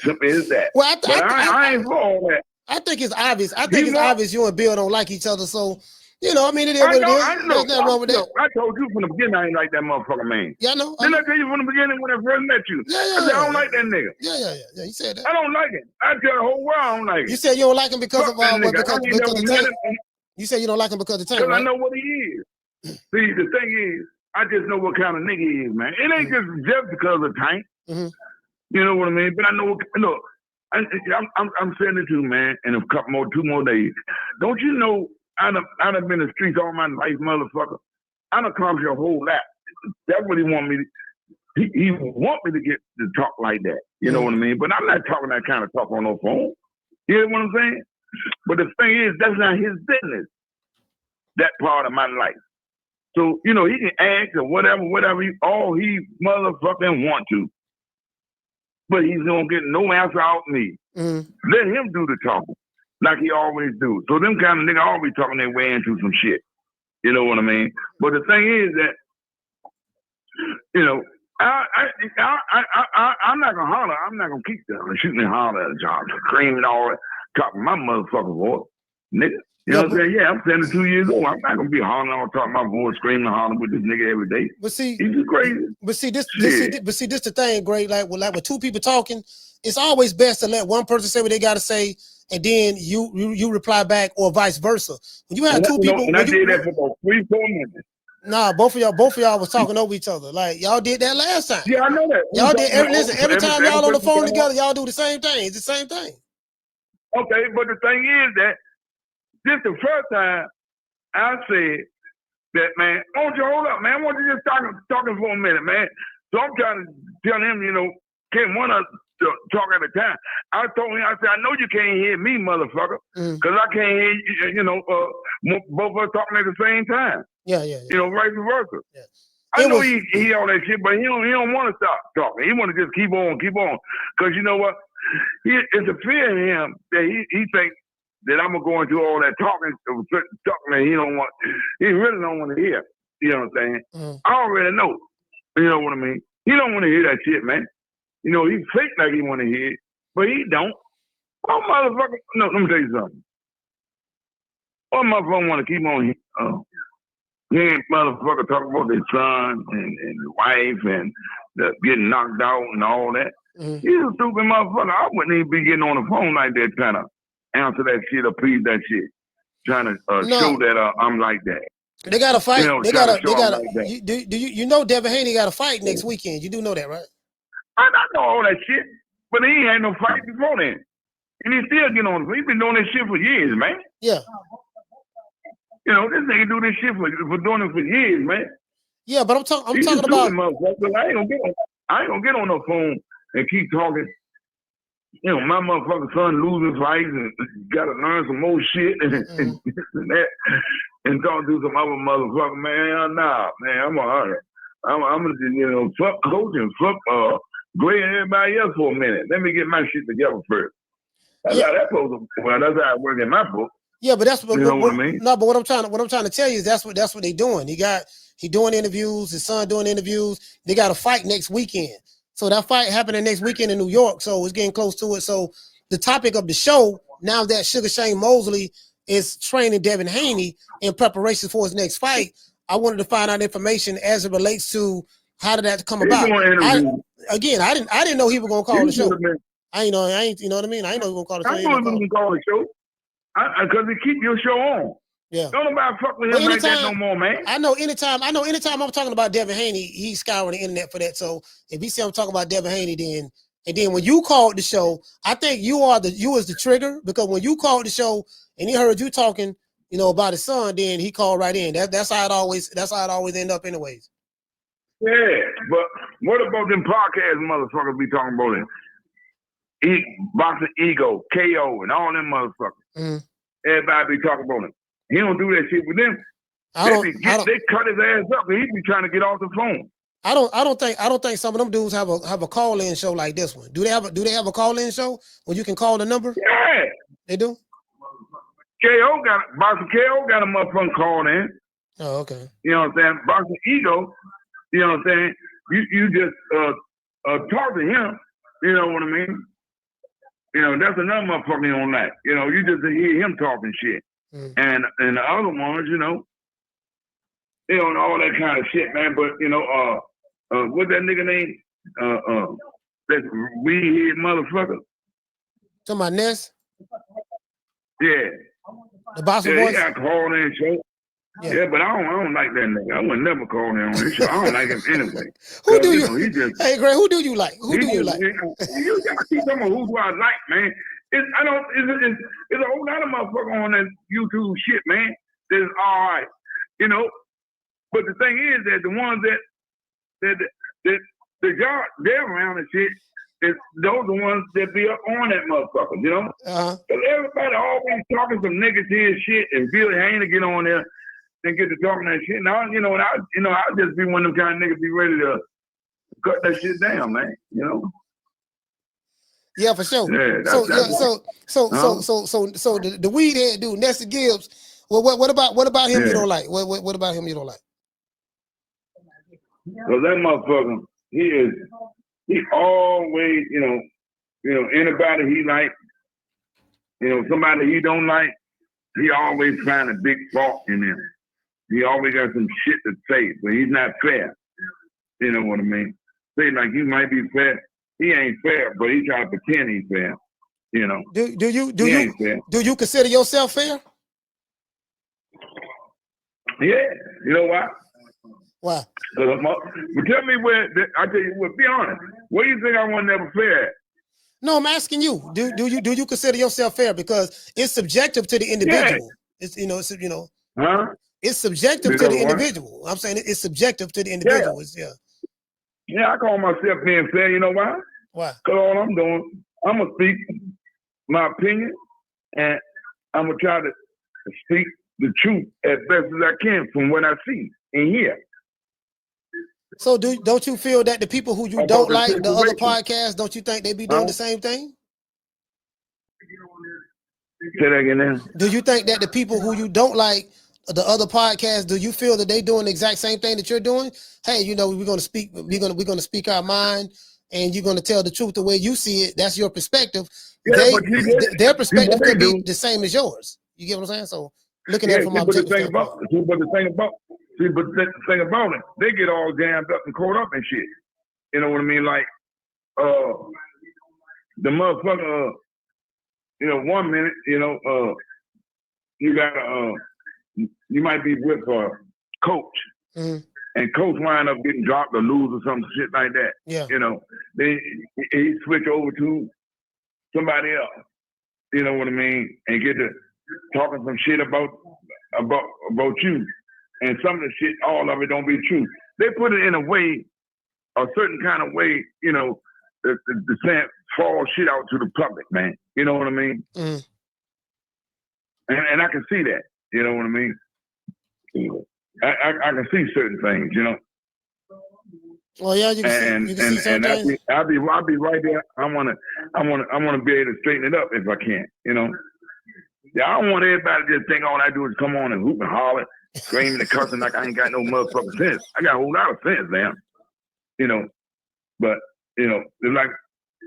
Simple as that. Well, I ain't for all that. I think it's obvious. It's obvious you and Bill don't like each other. So, you know, I mean, it is what it is. There's nothing wrong with that. I told you from the beginning I ain't like that motherfucker, man. Yeah, I know. Didn't I tell you from the beginning when I first met you? I said, I don't like that nigga. Yeah. You said that. I don't like him. I tell the whole world I don't like him. You said you don't like him because of because the team. You said you don't like him because of the team, because I know what he is. See, the thing is, I just know what kind of nigga he is, man. It ain't just because of tank. You know what I mean? But I know, look, I'm saying it to you, man, in a couple 2 more days. Don't you know I've been in the streets all my life, motherfucker. I done accomplished a whole lot. That's what he want me to. He want me to get to talk like that. You know what I mean? But I'm not talking that kind of talk on no phone. You know what I'm saying? But the thing is, that's not his business. That part of my life. So, you know, he can ask or whatever, all he motherfucking want to. But he's gonna get no answer out of me. Let him do the talking, like he always do. So them kind of niggas always talking their way into some shit. You know what I mean? But the thing is that, you know, I'm not gonna holler. I'm not gonna keep shooting and holler at a job, screaming all that, talking my motherfucking voice, nigga. You know what I'm saying? Yeah, I'm 72 years old. I'm not gonna be hollering all talking my voice, screaming and hollering with this nigga every day. But see, he's just crazy. But see, this the thing, Gray. Like with two people talking, it's always best to let one person say what they gotta say, and then you reply back, or vice versa. When you have two people, and I did that for about 3-4 minutes. Nah, both of y'all was talking over each other. Like y'all did that last time. Yeah, I know that. Y'all did every time y'all on the phone together, y'all do the same thing. It's the same thing. Okay, but the thing is that this the first time I said that, man, won't you hold up, man? Won't you just talking for a minute, man? So I'm trying to tell him, you know, can't one of us talk at a time. I told him, I said, I know you can't hear me, motherfucker, because I can't hear you know, both of us talking at the same time. Yeah. You know, vice versa. Yeah. I know he all that shit, but he don't want to stop talking. He want to just keep on. Because you know what? It's a fear in him that he thinks that I'm going to go into all that talking that he really don't want to hear. You know what I'm saying? I already know. You know what I mean? He don't want to hear that shit, man. You know, he fake like he want to hear it, but he don't. Oh, motherfucker. No, let me tell you something. Oh, motherfucker want to keep on hearing motherfucker talk about their son and the wife and getting knocked out and all that. He's a stupid motherfucker. I wouldn't even be getting on the phone like that trying to answer that shit or please that shit. Trying to show that I'm like that. They got to fight. You know, they got to. like You know Devin Haney got to fight next weekend. You do know that, right? I know all that shit, but he ain't had no fight before then. And he still get on. He's been doing this shit for years, man. Yeah. You know, this nigga do this shit for doing it for years, man. Yeah, but I'm talking about. I ain't gonna get on no phone and keep talking. You know, my motherfucking son losing fights and got to learn some more shit and that, and talk to some other motherfucker, man. Nah, man, I'm gonna you know, fuck coach and fuck Gray and everybody else for a minute. Let me get my shit together first. That's how that supposed to. Well, that's how it works in my book. Yeah, but that's what you know what I mean. No, but what I'm trying to tell you is that's what they doing. He doing interviews. His son doing interviews. They got a fight next weekend. So that fight happening next weekend in New York. So it's getting close to it. So the topic of the show now that Sugar Shane Mosley is training Devin Haney in preparation for his next fight, I wanted to find out information as it relates to how did that come about. I didn't know he was gonna call the show. You know what I mean? I didn't know he was gonna call the show. I know he was gonna call the show. Because he keep your show on. Yeah. Don't nobody fuck with him like that no more, man. I know anytime I'm talking about Devin Haney, he's scouring the internet for that. So if he see I'm talking about Devin Haney, then when you called the show, I think you was the trigger, because when you called the show and he heard you talking, you know, about his son, then he called right in. That's how it always end up anyways. Yeah, but what about them podcast motherfuckers be talking about it? Boxing Ego, KO, and all them motherfuckers. Everybody be talking about him. He don't do that shit with them. They cut his ass up and he be trying to get off the phone. I don't think some of them dudes have a call-in show like this one. Do they have a call-in show where you can call the number? Yeah. They do? Boxing KO got a motherfucking call in. Oh, okay. You know what I'm saying? Boxing Ego, you know what I'm saying? You just talk to him, you know what I mean? You know, that's another motherfucker on that. You know, you just hear him talking shit. And the other ones, you know, all that kind of shit, man. But, you know, what's that nigga name? That weed motherfucker. To my Ness? Yeah. The Boston Boys? He got called in show. Yeah, but I don't like that nigga. I would never call him on this show. I don't like him anyway. Who do you? Hey, Gray, who do you like? Who do you like? You keep talking about who do I like, man? It's a whole lot of motherfuckers on that YouTube shit, man. That's all right, you know. But the thing is that the ones that y'all they're around and shit, those are the ones that be up on that motherfucker, you know. Cause everybody always talking some negative shit, and Billy Haney get on there and get to talking that shit. Now, I'll just be one of them kind of niggas be ready to cut that shit down, man. You know. Yeah, for sure. Yeah, so the weed head dude, Nestor Gibbs. Well, what about him you don't like? What about him you don't like? Well, that motherfucker, he always, anybody he like, somebody he don't like, he always find a big fault in him. He always got some shit to say, but he's not fair. You know what I mean? Say like he might be fair. He ain't fair, but he try to pretend he's fair. You know. Do you consider yourself fair? Yeah. You know why? Why? But tell me I tell you what. Be honest. Where do you think I was never fair at? No, I'm asking you. Do you consider yourself fair? Because it's subjective to the individual. Yeah. It's Huh? It's subjective to the individual. I'm saying it's subjective to the individual. Yeah, I call myself being fair. You know why? Why? Because all I'm doing, I'm going to speak my opinion, and I'm going to try to speak the truth as best as I can from what I see and hear. So don't you feel that the people who you don't like, the other podcasts, don't you think they be doing the same thing? Say that again now. Do you think that the people who you don't like, the other podcasts, do you feel that they doing the exact same thing that you're doing? Hey, we're gonna speak our mind, and you're gonna tell the truth the way you see it. That's your perspective. Yeah, their perspective could be the same as yours. You get what I'm saying? So looking at it from my objective standpoint. But the thing about it, they get all jammed up and caught up in shit. You know what I mean? Like, the motherfucker, 1 minute, you got you might be with a coach, and coach wind up getting dropped or lose or some shit like that. Yeah. Then he switch over to somebody else. You know what I mean? And get to talking some shit about you. And some of the shit, all of it don't be true. They put it in a way, a certain kind of way, the saying fall shit out to the public, man. You know what I mean? Mm. And I can see that. You know what I mean? I can see certain things, Well, yeah, you can see certain things. I'll be right there. I wanna be able to straighten it up if I can. Yeah, I don't want everybody to just think all I do is come on and hoop and holler, screaming and cussing like I ain't got no motherfucking sense. I got a whole lot of sense, man. But it's like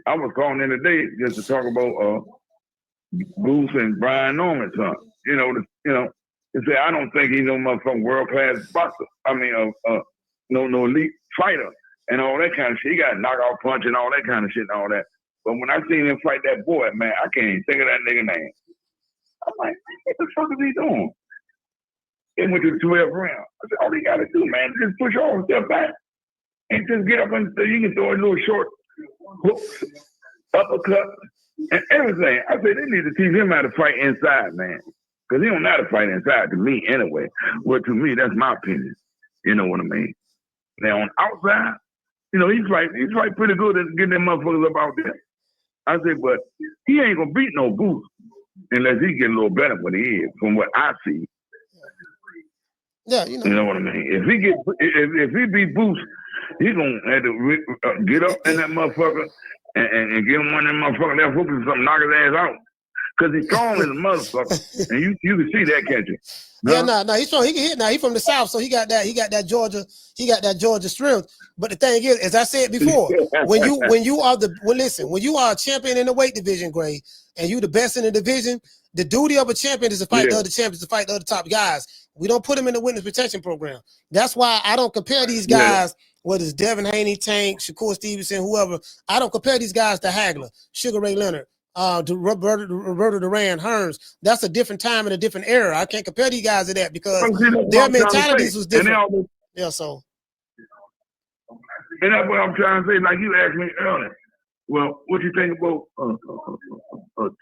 I was calling in today just to talk about Booth and Brian Norman's son. They say I don't think he's no motherfucking world class boxer. I mean, no elite fighter and all that kind of shit. He got knockout punch and all that kind of shit and all that. But when I seen him fight that boy, man, I can't even think of that nigga name. I'm like, what the fuck is he doing? He went to the 12 round. I said, all he got to do, man, is just push all himself back and just get up and you can throw a little short hooks, uppercut, and everything. I said, they need to teach him how to fight inside, man. Because he don't know how to fight inside to me anyway. Well, to me, that's my opinion. You know what I mean? Now, on outside, he's fight pretty good at getting them motherfuckers up out there. I said, but he ain't going to beat no Booth unless he get a little better than what he is, from what I see. Yeah, You know what I mean? If he beat Booth, he's going to have to get up in that motherfucker and get him one of them motherfuckers left hook or something, knock his ass out. Because he's strong as a motherfucker. And you can see that catcher. Yeah, no, he's strong. He can hit now. He's from the South, so he got that Georgia strength. But the thing is, as I said before, when you are a champion in the weight division, Gray, and you the best in the division, the duty of a champion is to fight the other champions, to fight the other top guys. We don't put them in the witness protection program. That's why I don't compare these guys, whether it's Devin Haney, Tank, Shakur Stevenson, whoever. I don't compare these guys to Hagler, Sugar Ray Leonard, to Roberto Duran, Hearns. That's a different time and a different era. I can't compare these guys to that because their mentalities was different. Yeah, so. And that's what I'm trying to say. Like you asked me earlier. Well, what you think about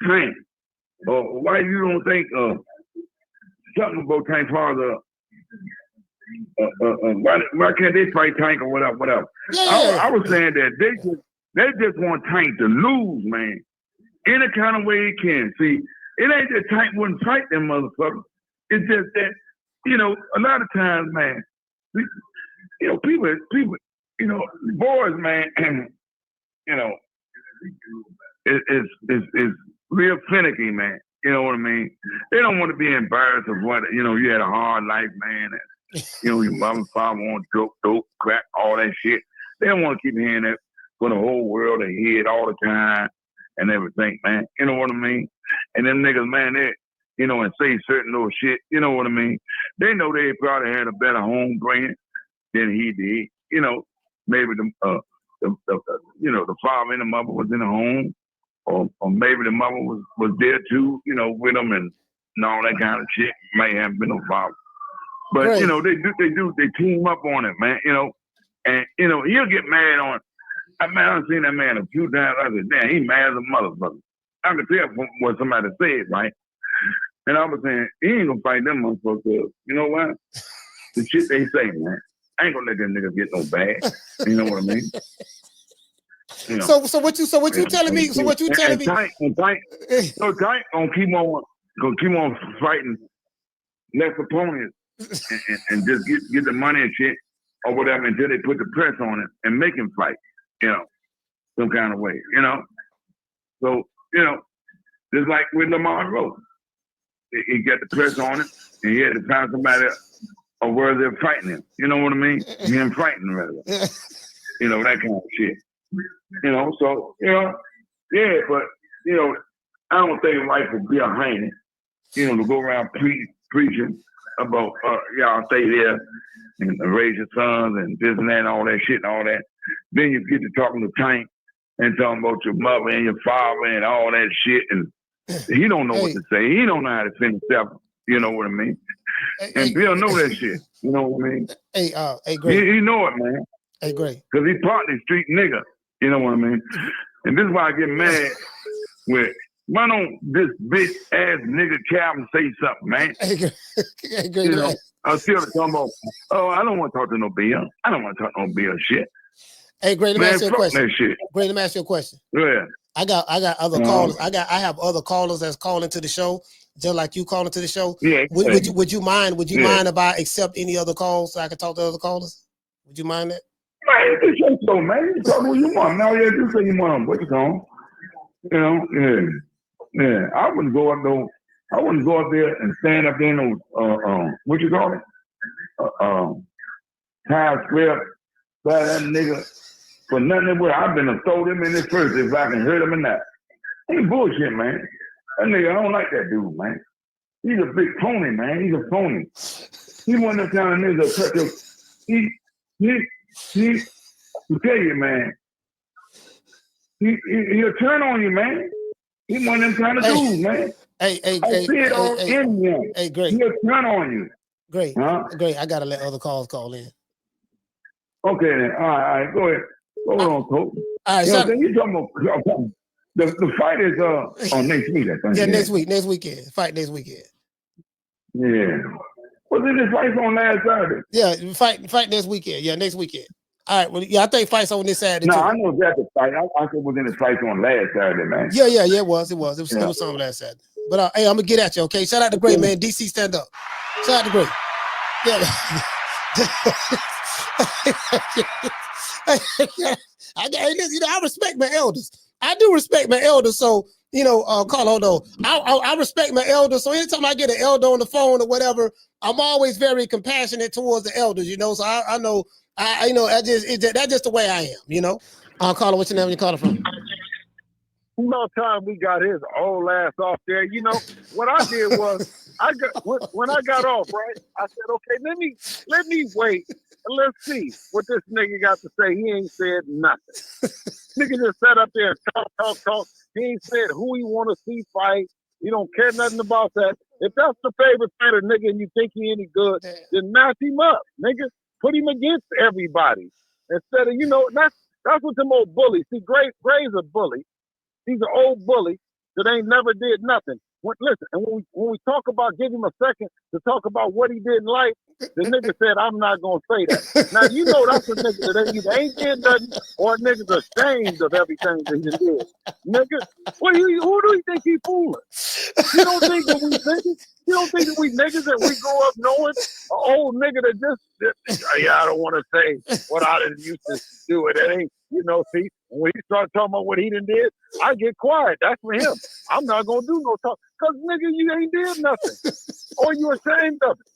Tank? Or why you don't think something about Tank Father? Why can't they fight Tank or whatever? Yeah. I was saying that they just want Tank to lose, man. Any kind of way he can. See, it ain't that Tank wouldn't fight them motherfuckers. It's just that, a lot of times, man, people, boys, man, is real finicky, man. You know what I mean? They don't want to be embarrassed of what, you had a hard life, man. And, your mom and father want dope, crack, all that shit. They don't want to keep hearing that for the whole world to hear it all the time and everything, man. You know what I mean? And them niggas, man, they, and say certain little shit, you know what I mean? They know they probably had a better home brand than he did. Maybe the father and the mother was in the home, or maybe the mother was there too, with them and all that kind of shit. May have been no father. But, right. They team up on it, man, and, he'll get mad on it. I've seen that man a few times. I said, damn, he mad as a motherfucker. I could tell from what somebody said, right? And I was saying, he ain't gonna fight them motherfuckers. You know what? The shit they say, man. I ain't gonna let them niggas get no bag. You know what I mean? So what you telling me? So what you telling me? Tank gonna keep on fighting less opponents and just get the money and shit or whatever until they put the press on it and make him fight, some kind of way, So, just like with Lamar Rose, he got the press on it and he had to find somebody or where they're fighting him. You know what I mean? Him fighting rather. That kind of shit. So, yeah, but, I don't think life would be a Haney, to go around preaching about, y'all stay there and raise your sons and this and that and all that shit and all that. Then you get to talking to Tank and talking about your mother and your father and all that shit. And he don't know what to say. He don't know how to defend himself. You know what I mean? And Bill know that shit. You know what I mean? Hey, Gray. He know it, man. Hey, Gray. Because he partly street nigga. You know what I mean? And this is why I get mad with, why don't this bitch ass nigga Calvin say something, man? Hey, Gray. I'm still talking about, I don't want to talk to no Bill. I don't want to talk no Bill shit. Hey, Gray, let me ask you a question. That shit. Gray, let me ask you a question. Yeah. I got other callers. I have other callers that's calling to the show, just like you calling to the show. Yeah. Would you mind? Would you mind if I accept any other calls so I can talk to other callers? Would you mind that? Man, it's your show, man. You talk who you want. Now you say you want what you call. Yeah. I wouldn't go up though. I wouldn't go up there and stand up there in what you call it? Times Square by that nigga for nothing where I've been to throw them in this first if I can hurt him or not. Ain't bullshit, man. That nigga, I don't like that dude, man. He's a big pony, man. He's a pony. He one of them kind of niggas that to tell you, man. He'll turn on you, man. He one of them kind of dudes, man. I see it on in him. Hey, Gray. He'll turn on you. Great. Huh? Great. I gotta let other calls call in. Okay then. All right. Go ahead. Go on, Coach. All right. You talking about the fight is on next week, I think. Yeah, next weekend. Fight next weekend. Yeah. Was it this fight on last Saturday? Yeah, fight next weekend. Yeah, next weekend. All right. Well, yeah, I think fights on this Saturday too. No, I know that's the fight. I said was in the fight on last Saturday, man. Yeah. It was something last Saturday. But hey, I'm gonna get at you. Okay. Shout out to Gray, man. DC, stand up. Shout out to Gray. Yeah. I respect my elders. I do respect my elders. So, Carl, hold on. I respect my elders. So anytime I get an elder on the phone or whatever, I'm always very compassionate towards the elders, So I know, that's just the way I am, Carl, what's your name? Where you calling from? About time we got his old ass off there. What I did was when I got off, right? I said, okay, let me wait and let's see what this nigga got to say. He ain't said nothing. Nigga just sat up there and talk. He ain't said who he want to see fight. He don't care nothing about that. If that's the favorite fighter, nigga, and you think he any good, then match him up, nigga. Put him against everybody. Instead of, that's what them old bullies. See, Gray's a bully. He's an old bully that ain't never did nothing. Listen, and when we talk about, give him a second to talk about what he did in life, the nigga said, I'm not going to say that. Now, that's a nigga that either ain't did nothing or a nigga's ashamed of everything that he did. Nigga, who do you think he fooling? You don't think that we niggas? You don't think that we niggas that we grow up knowing? An old nigga that just I don't want to say what I didn't used to do. It ain't, see, when he start talking about what he done did, I get quiet. That's for him. I'm not going to do no talk. Because, nigga, you ain't did nothing. Or you ashamed of it.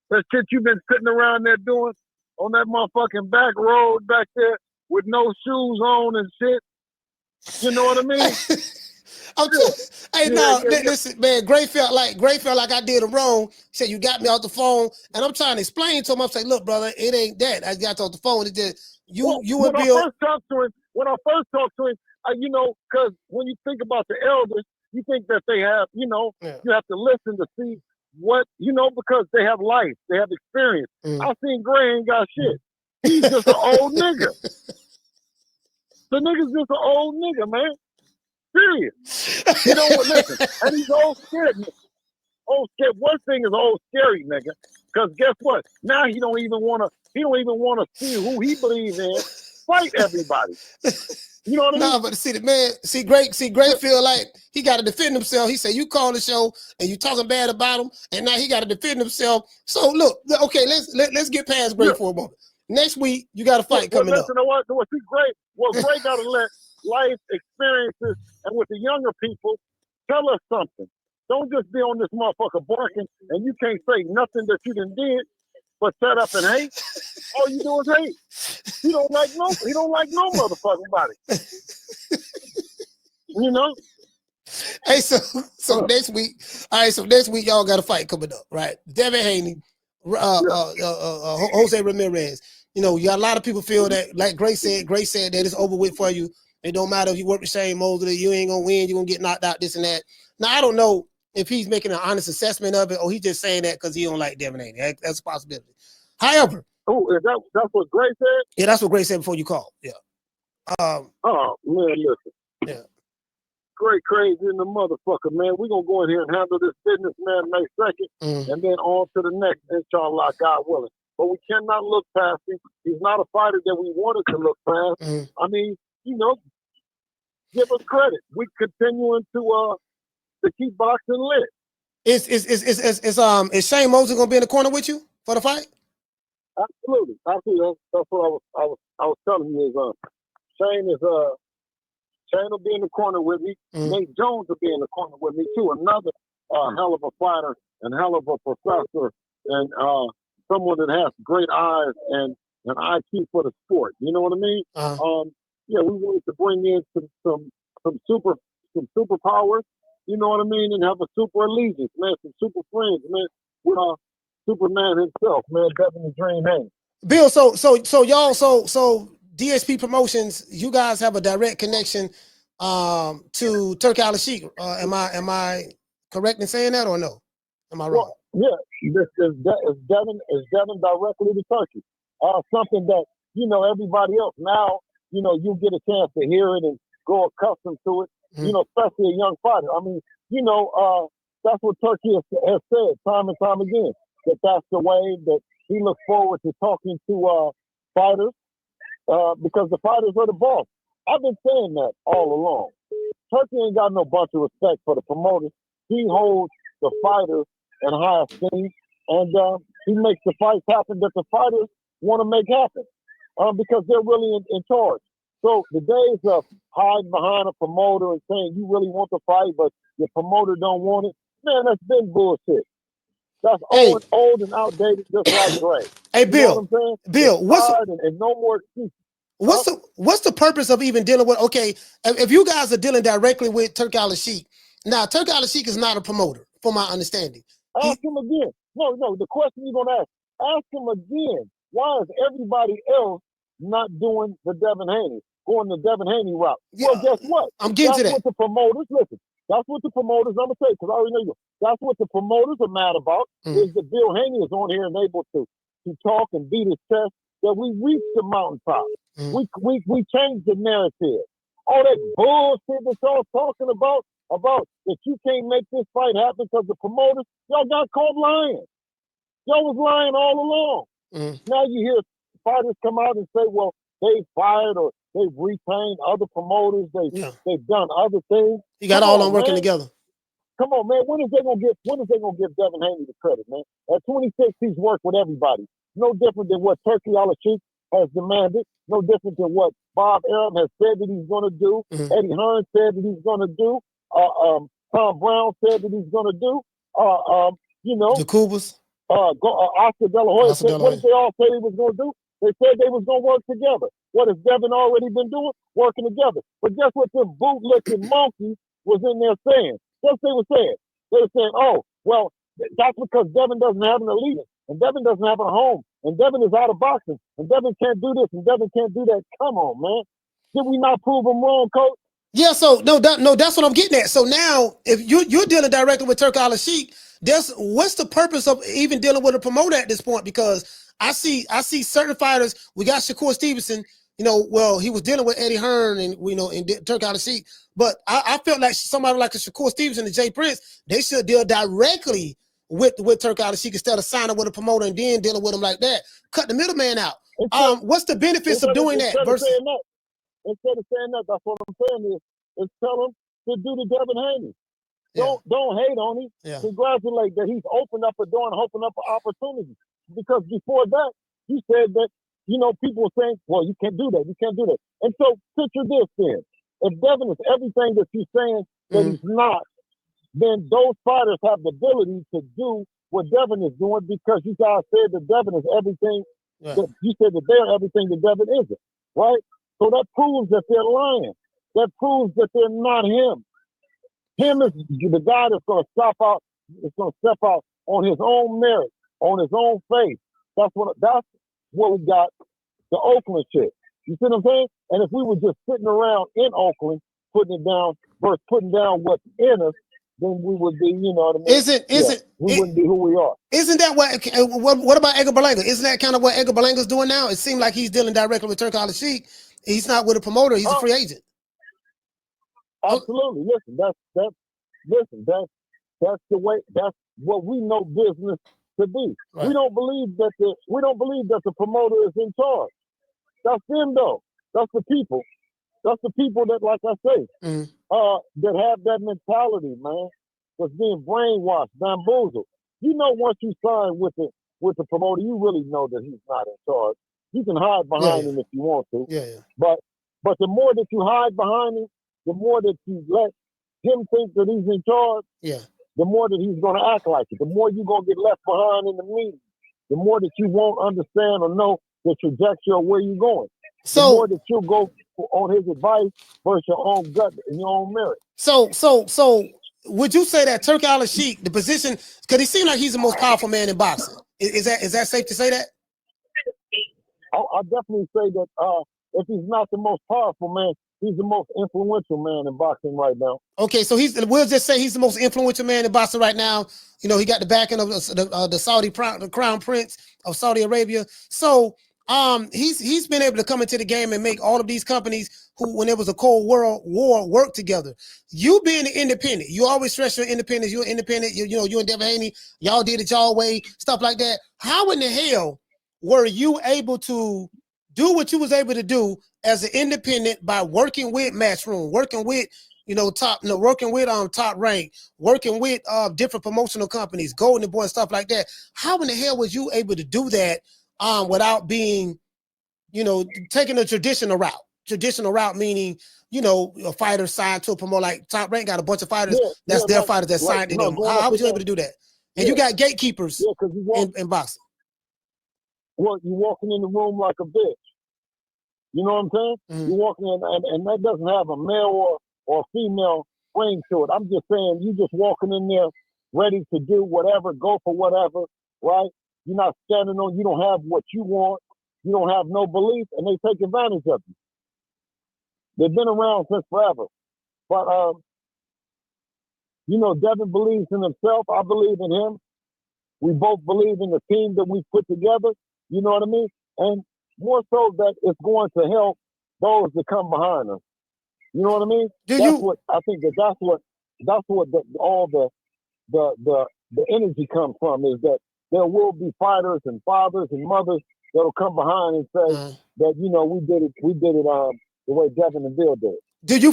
That shit you been sitting around there doing on that motherfucking back road back there with no shoes on and shit. You know what I mean? Listen, man. Gray felt like I did him wrong. He said, you got me off the phone, and I'm trying to explain to him. I'm saying, look, brother, it ain't that. I got off the phone. It's just you and Bill. When I first talked to him, because when you think about the elders, you think that they have, you have to listen to see what, because they have life, they have experience. I seen Gray ain't got shit. He's just an old nigga. The nigga's just an old nigga, man. Serious. Listen, and he's old scared. Old scared. One thing is old scary, nigga. Because guess what? Now he don't even want to see who he believes in fight everybody. You know what I mean? No, but Gray feel like he got to defend himself. He said, you call the show and you talking bad about him, and now he got to defend himself. So look, okay, let's get past Gray for a moment. Next week, you got a fight coming up. Gray got to let life experiences and with the younger people tell us something. Don't just be on this motherfucker barking and you can't say nothing that you done did but set up and hate. All you do is hate. He don't like no motherfucking body. Hey, so next week, all right. So next week, y'all got a fight coming up, right? Devin Haney, Jose Ramirez. You got a lot of people feel that, like Gray said that it's over with for you. It don't matter if you work with Shane Mosley, you ain't gonna win. You're gonna get knocked out, this and that. Now I don't know if he's making an honest assessment of it or he's just saying that because he don't like Devin Haney. That's a possibility. However, that's what Gray said? Yeah, that's what Gray said before you called. Yeah. Oh man, listen. Yeah. Gray crazy in the motherfucker, man. We're gonna go in here and handle this business, man, May 2nd, and then on to the next, inshallah, God willing. But we cannot look past him. He's not a fighter that we wanted to look past. I mean, give us credit. We continuing to keep boxing lit. Is Shane Mosley gonna be in the corner with you for the fight? Absolutely. That's what I was telling you is Shane will be in the corner with me. Nate Jones will be in the corner with me too. Another hell of a fighter and hell of a professor and someone that has great eyes and an IQ for the sport. You know what I mean? We wanted to bring in some superpowers. You know what I mean? And have a super allegiance, man. Some super friends, man. With Superman himself, man. Devin the Dream Haney. Bill, so y'all, so DSP Promotions, you guys have a direct connection to Turk Al-Sheikh. Am I correct in saying that or no? Am I wrong? Well, yeah, this is Devin directly to Turkey. Something that everybody else now you get a chance to hear it and grow accustomed to it. Especially a young fighter. I mean, that's what Turkey has said time and time again. That's the way that he looks forward to talking to fighters because the fighters are the boss. I've been saying that all along. Turkey ain't got no bunch of respect for the promoters. He holds the fighters in high esteem, and he makes the fights happen that the fighters want to make happen because they're really in charge. So the days of hiding behind a promoter and saying you really want to fight, but your promoter don't want it, man, that's been bullshit. That's old and outdated, just like Gray. Hey, Bill, and no more excuses. What's the purpose of even dealing with? Okay, if you guys are dealing directly with Turk Al-Sheikh, now Turk Al-Sheikh is not a promoter, from my understanding. Ask him again. No. The question you're gonna ask him again. Why is everybody else not doing the Devin Haney? going the Devin Haney route. Yeah, well, guess what? I'm getting to that. That's what the promoters, listen, that's what the promoters, I'm going to say, because I already know you, that's what the promoters are mad about, is that Bill Haney is on here and able to talk and beat his chest that we reached the mountaintop. We changed the narrative. All that bullshit that y'all talking about that you can't make this fight happen because the promoters, y'all got caught lying. Y'all was lying all along. Now you hear fighters come out and say, well, they fired or they've retained other promoters. They've done other things. You got all of them working together. Come on, man. When is they gonna give Devin Haney the credit, man? At 26, he's worked with everybody. No different than what Turkey Al-Sheikh has demanded. No different than what Bob Arum has said that he's gonna do. Eddie Hearn said that he's gonna do. Tom Brown said that he's gonna do. The Cougars. Oscar De La Hoya said, what did they all say he was gonna do? They said they was gonna work together. What has Devin already been doing? Working together. But guess what them bootlicking monkeys was in there saying? Guess they were saying? They were saying, oh, well, that's because Devin doesn't have an elite, and Devin doesn't have a home, and Devin is out of boxing, and Devin can't do this, and Devin can't do that. Come on, man. Did we not prove them wrong, Coach? Yeah, so no, that's what I'm getting at. So now, if you're dealing directly with Turkey Al-Sheikh, what's the purpose of even dealing with a promoter at this point? Because I see certain fighters. We got Shakur Stevenson. Well, he was dealing with Eddie Hearn and and Turkey Al-Sheikh. But I felt like somebody like a Shakur Stevenson and Jay Prince, they should deal directly with Turkey Al-Sheikh instead of signing with a promoter and then dealing with him like that. Cut the middleman out. What's the benefits of doing that? Instead of saying that, that's what I'm saying is tell him to do the Devin Haney. Don't hate on him. Yeah. Congratulate that he's opened up a door and opened up an opportunity. Because before that, you said that, people were saying, well, you can't do that. You can't do that. And so picture this then. If Devin is everything that you're saying that he's not, then those fighters have the ability to do what Devin is doing because you guys said that Devin is everything. That you said that they're everything that Devin isn't, right? So that proves that they're lying. That proves that they're not him. Him is the guy that's going to step out on his own merit, on his own faith. That's what we got the Oakland shit. You see what I'm saying? And if we were just sitting around in Oakland, putting it down versus putting down what's in us, then we would be, you know what I mean? We wouldn't be who we are. Isn't that what about Edgar Berlanga? Isn't that kind of what Edgar Berlanga's doing now? It seems like he's dealing directly with Turkey Al-Sheikh. He's not with a promoter. He's a free agent. Absolutely. Listen, that's the way. That's what we know business to be. Right. We don't believe that the promoter is in charge. That's them though. That's the people. That's the people that, like I say, that have that mentality, man. That's being brainwashed, bamboozled. Once you sign with the promoter, you really know that he's not in charge. You can hide behind him if you want to. But the more that you hide behind him, the more that you let him think that he's in charge, the more that he's going to act like it. The more you're going to get left behind in the meeting. The more that you won't understand or know the trajectory of where you're going. The more that you'll go on his advice versus your own gut and your own merit. So would you say that Turkey Al-Sheikh, the position, because he seems like he's the most powerful man in boxing. Is that safe to say that? I'll definitely say that if he's not the most powerful man, he's the most influential man in boxing right now. Okay, so we'll just say he's the most influential man in boxing right now. He got the backing of the Saudi the Crown Prince of Saudi Arabia. So he's been able to come into the game and make all of these companies who, when there was a Cold War, work together. You being an independent, you always stress your independence. You're independent. You and Devin Haney, y'all did it y'all way, stuff like that. How in the hell were you able to do what you was able to do as an independent by working with Matchroom, working with Top Rank, working with different promotional companies, Golden Boy, stuff like that? How in the hell was you able to do that without being, taking a traditional route? Traditional route meaning, a fighter signed to a promoter like Top Rank got a bunch of fighters their fighters that signed to them. How was you able to do that? And you got gatekeepers in boxing. Well, you're walking in the room like a bitch. You know what I'm saying? You're walking in, and that doesn't have a male or female ring to it. I'm just saying, you just walking in there ready to do whatever, go for whatever, right? You're not standing on, you don't have what you want. You don't have no belief, and they take advantage of you. They've been around since forever. But you know, Devin believes in himself. I believe in him. We both believe in the team that we put together. You know what I mean? And more so that it's going to help those that come behind us. You know what I mean? What I think that's what all the energy comes from, is that there will be fighters and fathers and mothers that'll come behind and say that, you know, we did it the way Devin and Bill did it. Do you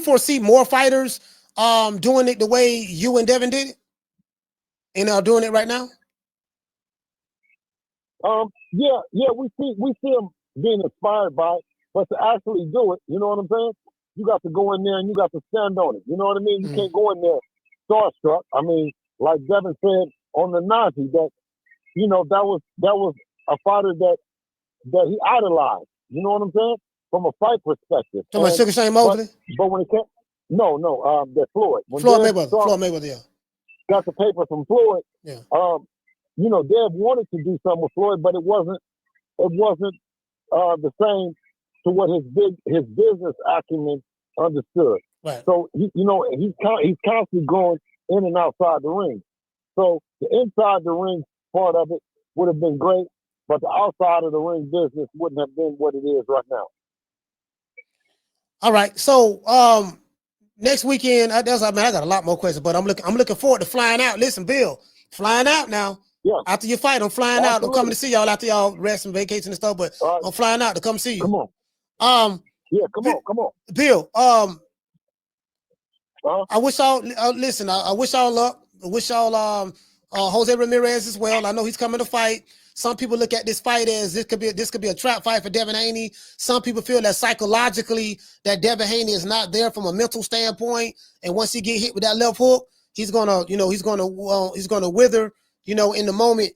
foresee more fighters doing it the way you and Devin did it? And are doing it right now? Yeah, we see them being inspired by it, but to actually do it, you know what I'm saying? You got to go in there and you got to stand on it. You know what I mean? You can't go in there starstruck. I mean, like Devin said on the Nazi, that, you know, that was a fighter that he idolized. You know what I'm saying? From a fight perspective. So much Sugar Shane Mosley? But when it came, no, that Floyd. Floyd Mayweather, yeah. Got the paper from Floyd. Yeah. You know, Dev wanted to do something with Floyd, but it wasn't the same to what his business acumen understood. Right. So he's constantly going in and outside the ring. So the inside the ring part of it would have been great, but the outside of the ring business wouldn't have been what it is right now. All right. So next weekend, I got a lot more questions, but I'm looking forward to flying out. Listen, Bill, flying out now. Yeah. After your fight, I'm flying out. I'm coming to see y'all after y'all rest and vacation and stuff, but I'm flying out to come see you. Come on. Yeah, come on. Bill, I wish y'all listen, I wish y'all luck. I wish y'all Jose Ramirez as well. I know he's coming to fight. Some people look at this fight as this could be a trap fight for Devin Haney. Some people feel that psychologically that Devin Haney is not there from a mental standpoint, and once he get hit with that left hook, he's gonna wither, you know, in the moment.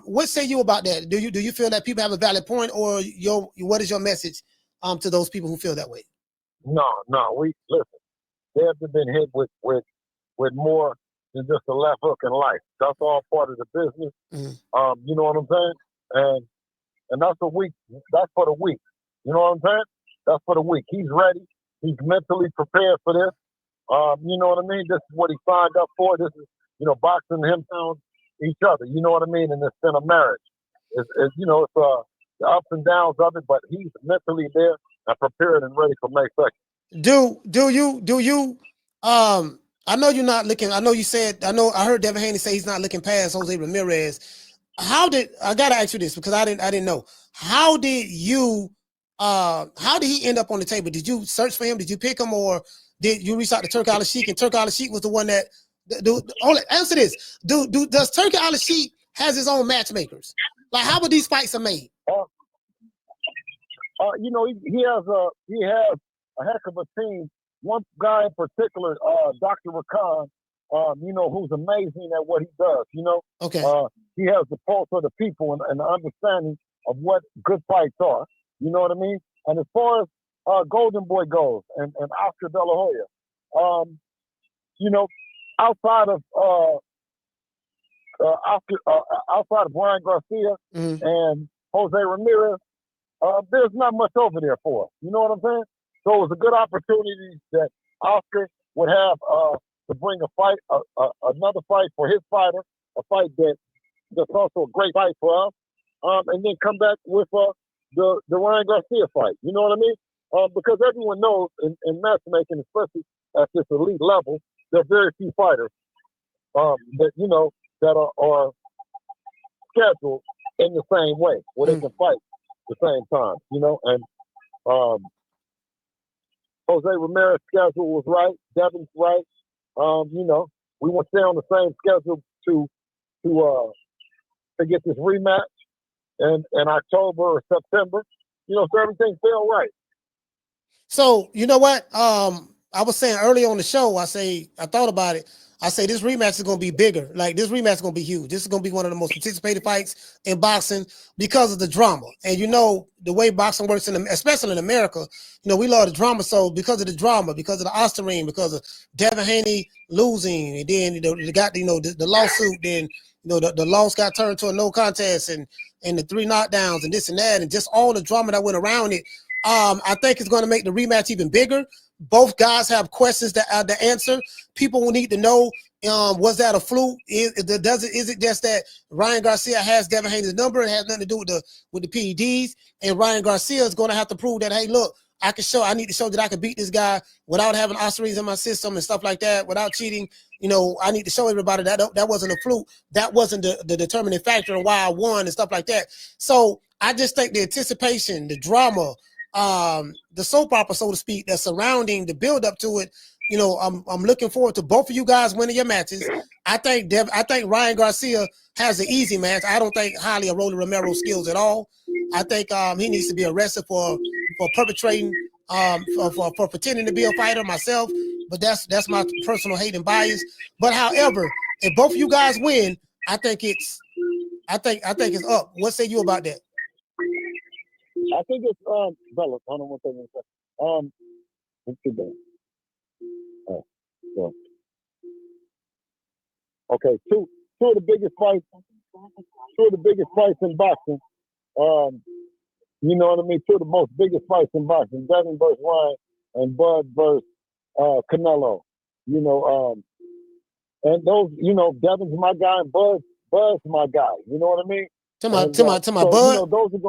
What say you about that? Do you feel that people have a valid point, or what is your message to those people who feel that way? No, we listen. They have been hit with more than just a left hook in life. That's all part of the business. Mm-hmm. You know what I'm saying? And that's for the weak. You know what I'm saying? That's for the weak. He's ready. He's mentally prepared for this. You know what I mean? This is what he signed up for. This is, you know, boxing him down each other. You know what I mean? And it's been a marriage. It's the ups and downs of it, but he's mentally there and prepared and ready for May 2nd. Do you I know you're not looking. I know I heard Devin Haney say he's not looking past Jose Ramirez. I gotta ask you this because I didn't know. How did he end up on the table? Did you search for him? Did you pick him, or did you reach out to Turki Al-Sheikh? And Turki Al-Sheikh was the one that answer this. Does Turki Al-Sheikh has his own matchmakers? Like, how would these fights are made? You know, he has a heck of a team. One guy in particular, Dr. Rakan, you know, who's amazing at what he does. You know, okay. He has the pulse of the people and the understanding of what good fights are. You know what I mean? And as far as Golden Boy goes and Oscar De La Hoya, you know, outside of Brian Garcia and Jose Ramirez, there's not much over there for us. You know what I'm saying? So it was a good opportunity that Oscar would have to bring a fight, another fight for his fighter, a fight that's also a great fight for us, and then come back with the Ryan Garcia fight. You know what I mean? Because everyone knows in matchmaking, especially at this elite level, there are very few fighters that are scheduled in the same way, where they can fight at the same time. You know, and Jose Ramirez's schedule was right. Devin's right. You know, we want to stay on the same schedule to get this rematch in October or September. You know, so everything felt right. So you know what? I was saying earlier on the show, I thought about it. I say this rematch is going to be bigger. Like, this rematch is going to be huge. This is going to be one of the most anticipated fights in boxing because of the drama. And you know, the way boxing works, especially in America, you know, we love the drama. So because of the drama, because of the Osterine, because of Devin Haney losing, and then, you know, they got, you know, the lawsuit, then, you know, the loss got turned to a no contest, and the 3 knockdowns and this and that, and just all the drama that went around it. I think it's going to make the rematch even bigger. Both guys have questions to answer. People will need to know, was that a fluke? Is it just that Ryan Garcia has Devin Haney's number? It has nothing to do with the PEDs. And Ryan Garcia is going to have to prove that, hey, look, I need to show that I can beat this guy without having ostarines in my system and stuff like that, without cheating. I need to show everybody that wasn't a fluke. That wasn't the determining factor in why I won and stuff like that. So I just think the anticipation, the drama, the soap opera, so to speak, that's surrounding the build up to it. I'm looking forward to both of you guys winning your matches. I think Ryan Garcia has an easy match. I don't think highly of Rolly Romero's skills at all. I think he needs to be arrested for perpetrating, for pretending to be a fighter myself. But that's my personal hate and bias. But however, if both of you guys win, I think it's up. What say you about that? I think it's Bella. Hold on one second. Let's get that. So. Okay, two of the biggest fights in boxing. You know what I mean? Two of the most biggest fights in boxing: Devin versus Ryan and Bud versus Canelo. And those, Devin's my guy and Bud's my guy. You know what I mean? To my Bud. Those are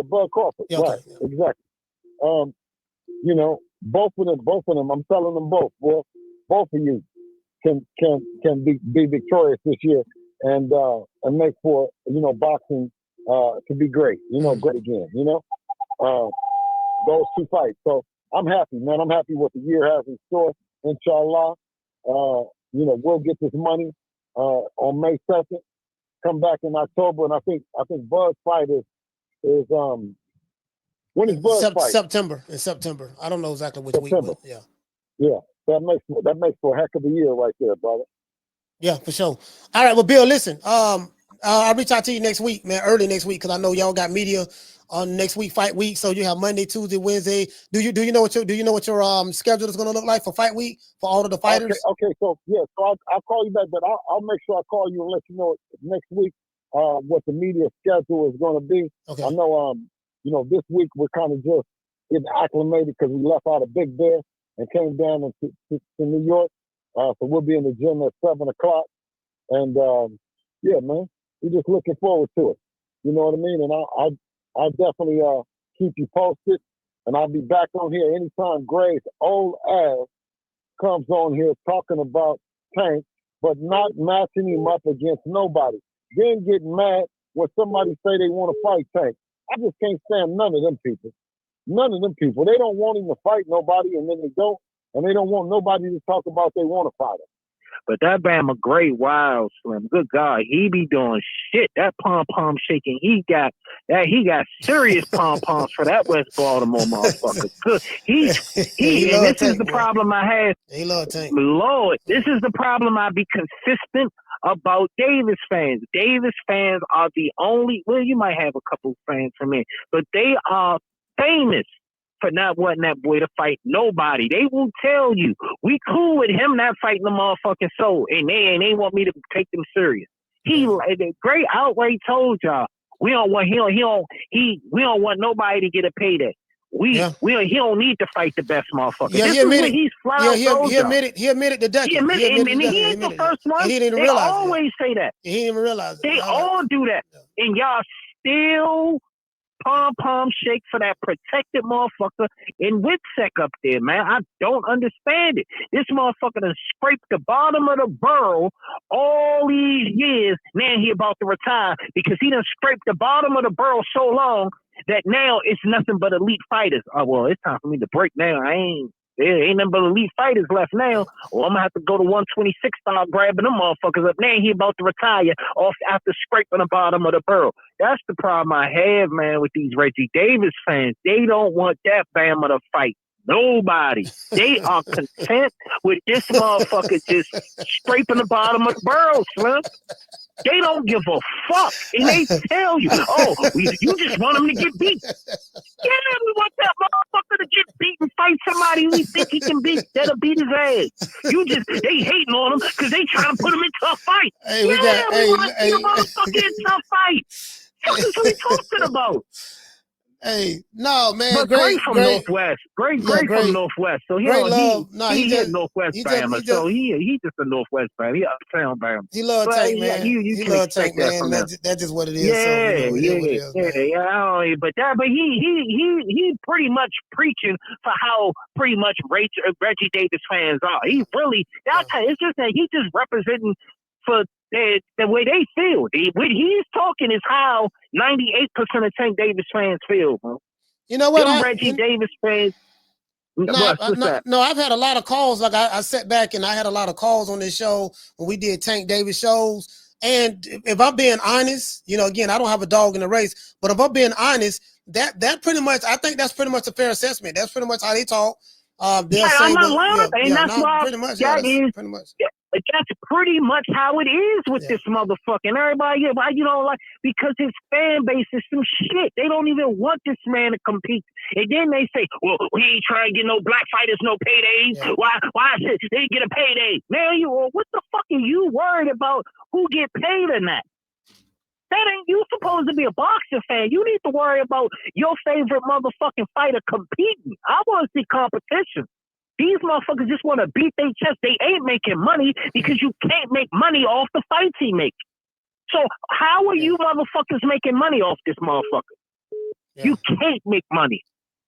Bud Crawford. Yeah, okay. Right, exactly. Both of them. I'm telling them both. Well, both of you can be victorious this year and make for boxing to be great. Great again. Those two fights. So I'm happy, man. I'm happy what the year has in store. Inshallah, we'll get this money on May 2nd. Come back in October, and I think Bud's fight is when is Bud's fight? September. In September. I don't know exactly which week. But yeah. Yeah. That makes for a heck of a year right there, brother. Yeah, for sure. All right, well, Bill, listen. I'll reach out to you next week, man, early next week, because I know y'all got media on next week, fight week. So you have Monday, Tuesday, Wednesday. Do you know what your schedule is going to look like for fight week for all of the fighters? Okay. So I'll call you back, but I'll make sure I call you and let you know next week what the media schedule is going to be. Okay. I know this week we're kind of just getting acclimated because we left out a Big Bear and came down to New York. So we'll be in the gym at 7:00, and yeah, man, we're just looking forward to it. You know what I mean? And I'll definitely keep you posted, and I'll be back on here anytime Gray's old ass comes on here talking about Tank, but not matching him up against nobody. Then getting mad when somebody say they want to fight Tank. I just can't stand none of them people. None of them people. They don't want him to fight nobody, and then they don't. And they don't want nobody to talk about they want to fight him. But that Bama Gray wild, Slim. Good God, he be doing shit. That pom-pom shaking, he got serious pom-poms for that West Baltimore motherfucker. Good. And this is the problem I have. He love Tank. Lord, this is the problem I be consistent about Davis fans. Davis fans are the only, well, you might have a couple fans from me, but they are famous for not wanting that boy to fight nobody. They will tell you, we cool with him not fighting the motherfucking soul, and they want me to take them serious. Gray outright told y'all, we don't want nobody to get a payday. He don't need to fight the best motherfucker. Yeah, he admitted to ducking. He ain't the first one. He didn't they realize always say that. He didn't even realize it. They all do that. Yeah. And y'all still pom-pom shake for that protected motherfucker in Witsec up there, man. I don't understand it. This motherfucker done scraped the bottom of the barrel all these years. Now he about to retire because he done scraped the bottom of the barrel so long that now it's nothing but elite fighters. Oh, well, it's time for me to break now. There ain't nothing but elite fighters left now. Or I'm going to have to go to 126 style grabbing them motherfuckers up. Now he about to retire off after scraping the bottom of the barrel. That's the problem I have, man, with these Reggie Davis fans. They don't want that Bama to fight nobody. They are content with this motherfucker just scraping the bottom of the barrel, Slim. They don't give a fuck. And they tell you, you just want him to get beat. Yeah, we want that motherfucker to get beat and fight somebody we think he can beat. That'll beat his ass. They hating on him because they trying to put him into a fight. Hey, we want the motherfucker into a fight. What are we talking about? Hey, no, man. But Gray from Northwest. Gray from Northwest. So he hit Northwest Bama. So he just a Northwest Bama. He uptown Bama. He love Tank, man. He love Tank, man. That's just what it is. But he pretty much preaching for how pretty much Reggie Davis fans are. He really, it's just that he just representing for the way they feel. What he's talking is how 98% of Tank Davis fans feel, bro. You know what? Reggie Davis fans. No, I've had a lot of calls. Like I sat back and I had a lot of calls on this show when we did Tank Davis shows. And if I'm being honest, you know, again, I don't have a dog in the race, but if I'm being honest, that pretty much, I think that's pretty much a fair assessment. That's pretty much how they talk. I'm not lying, and that's why pretty much, pretty much. That's pretty much how it is with this motherfucking everybody. Why you don't like? Because his fan base is some shit. They don't even want this man to compete. And then they say, "Well, we ain't trying to get no black fighters no paydays. Yeah. Why should they get a payday?" Man, what the fuck are you worried about? Who get paid or not? That ain't you supposed to be a boxing fan. You need to worry about your favorite motherfucking fighter competing. I want to see competition. These motherfuckers just want to beat their chest. They ain't making money because you can't make money off the fights he make. So how are you motherfuckers making money off this motherfucker? Yeah. You can't make money.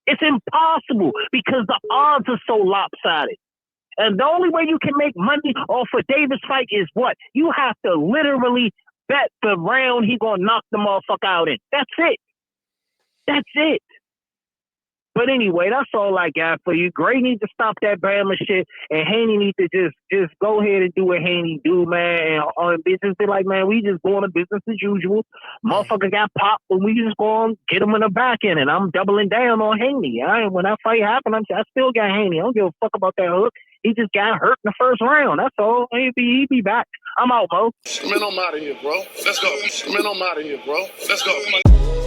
It's impossible because the odds are so lopsided. And the only way you can make money off a Davis fight is what? You have to literally bet the round he gonna knock the motherfucker out in. That's it. That's it. But anyway, that's all I got for you. Gray needs to stop that Bama shit, and Haney needs to just go ahead and do what Haney do, man. And business be like, man, we just going to business as usual. Motherfucker got popped, but we just going to get him in the back end, and I'm doubling down on Haney. When that fight happened, I still got Haney. I don't give a fuck about that hook. He just got hurt in the first round. That's all. He be back. I'm out, bro. Man, I'm out of here, bro. Let's go. Man, I'm out of here, bro. Let's go.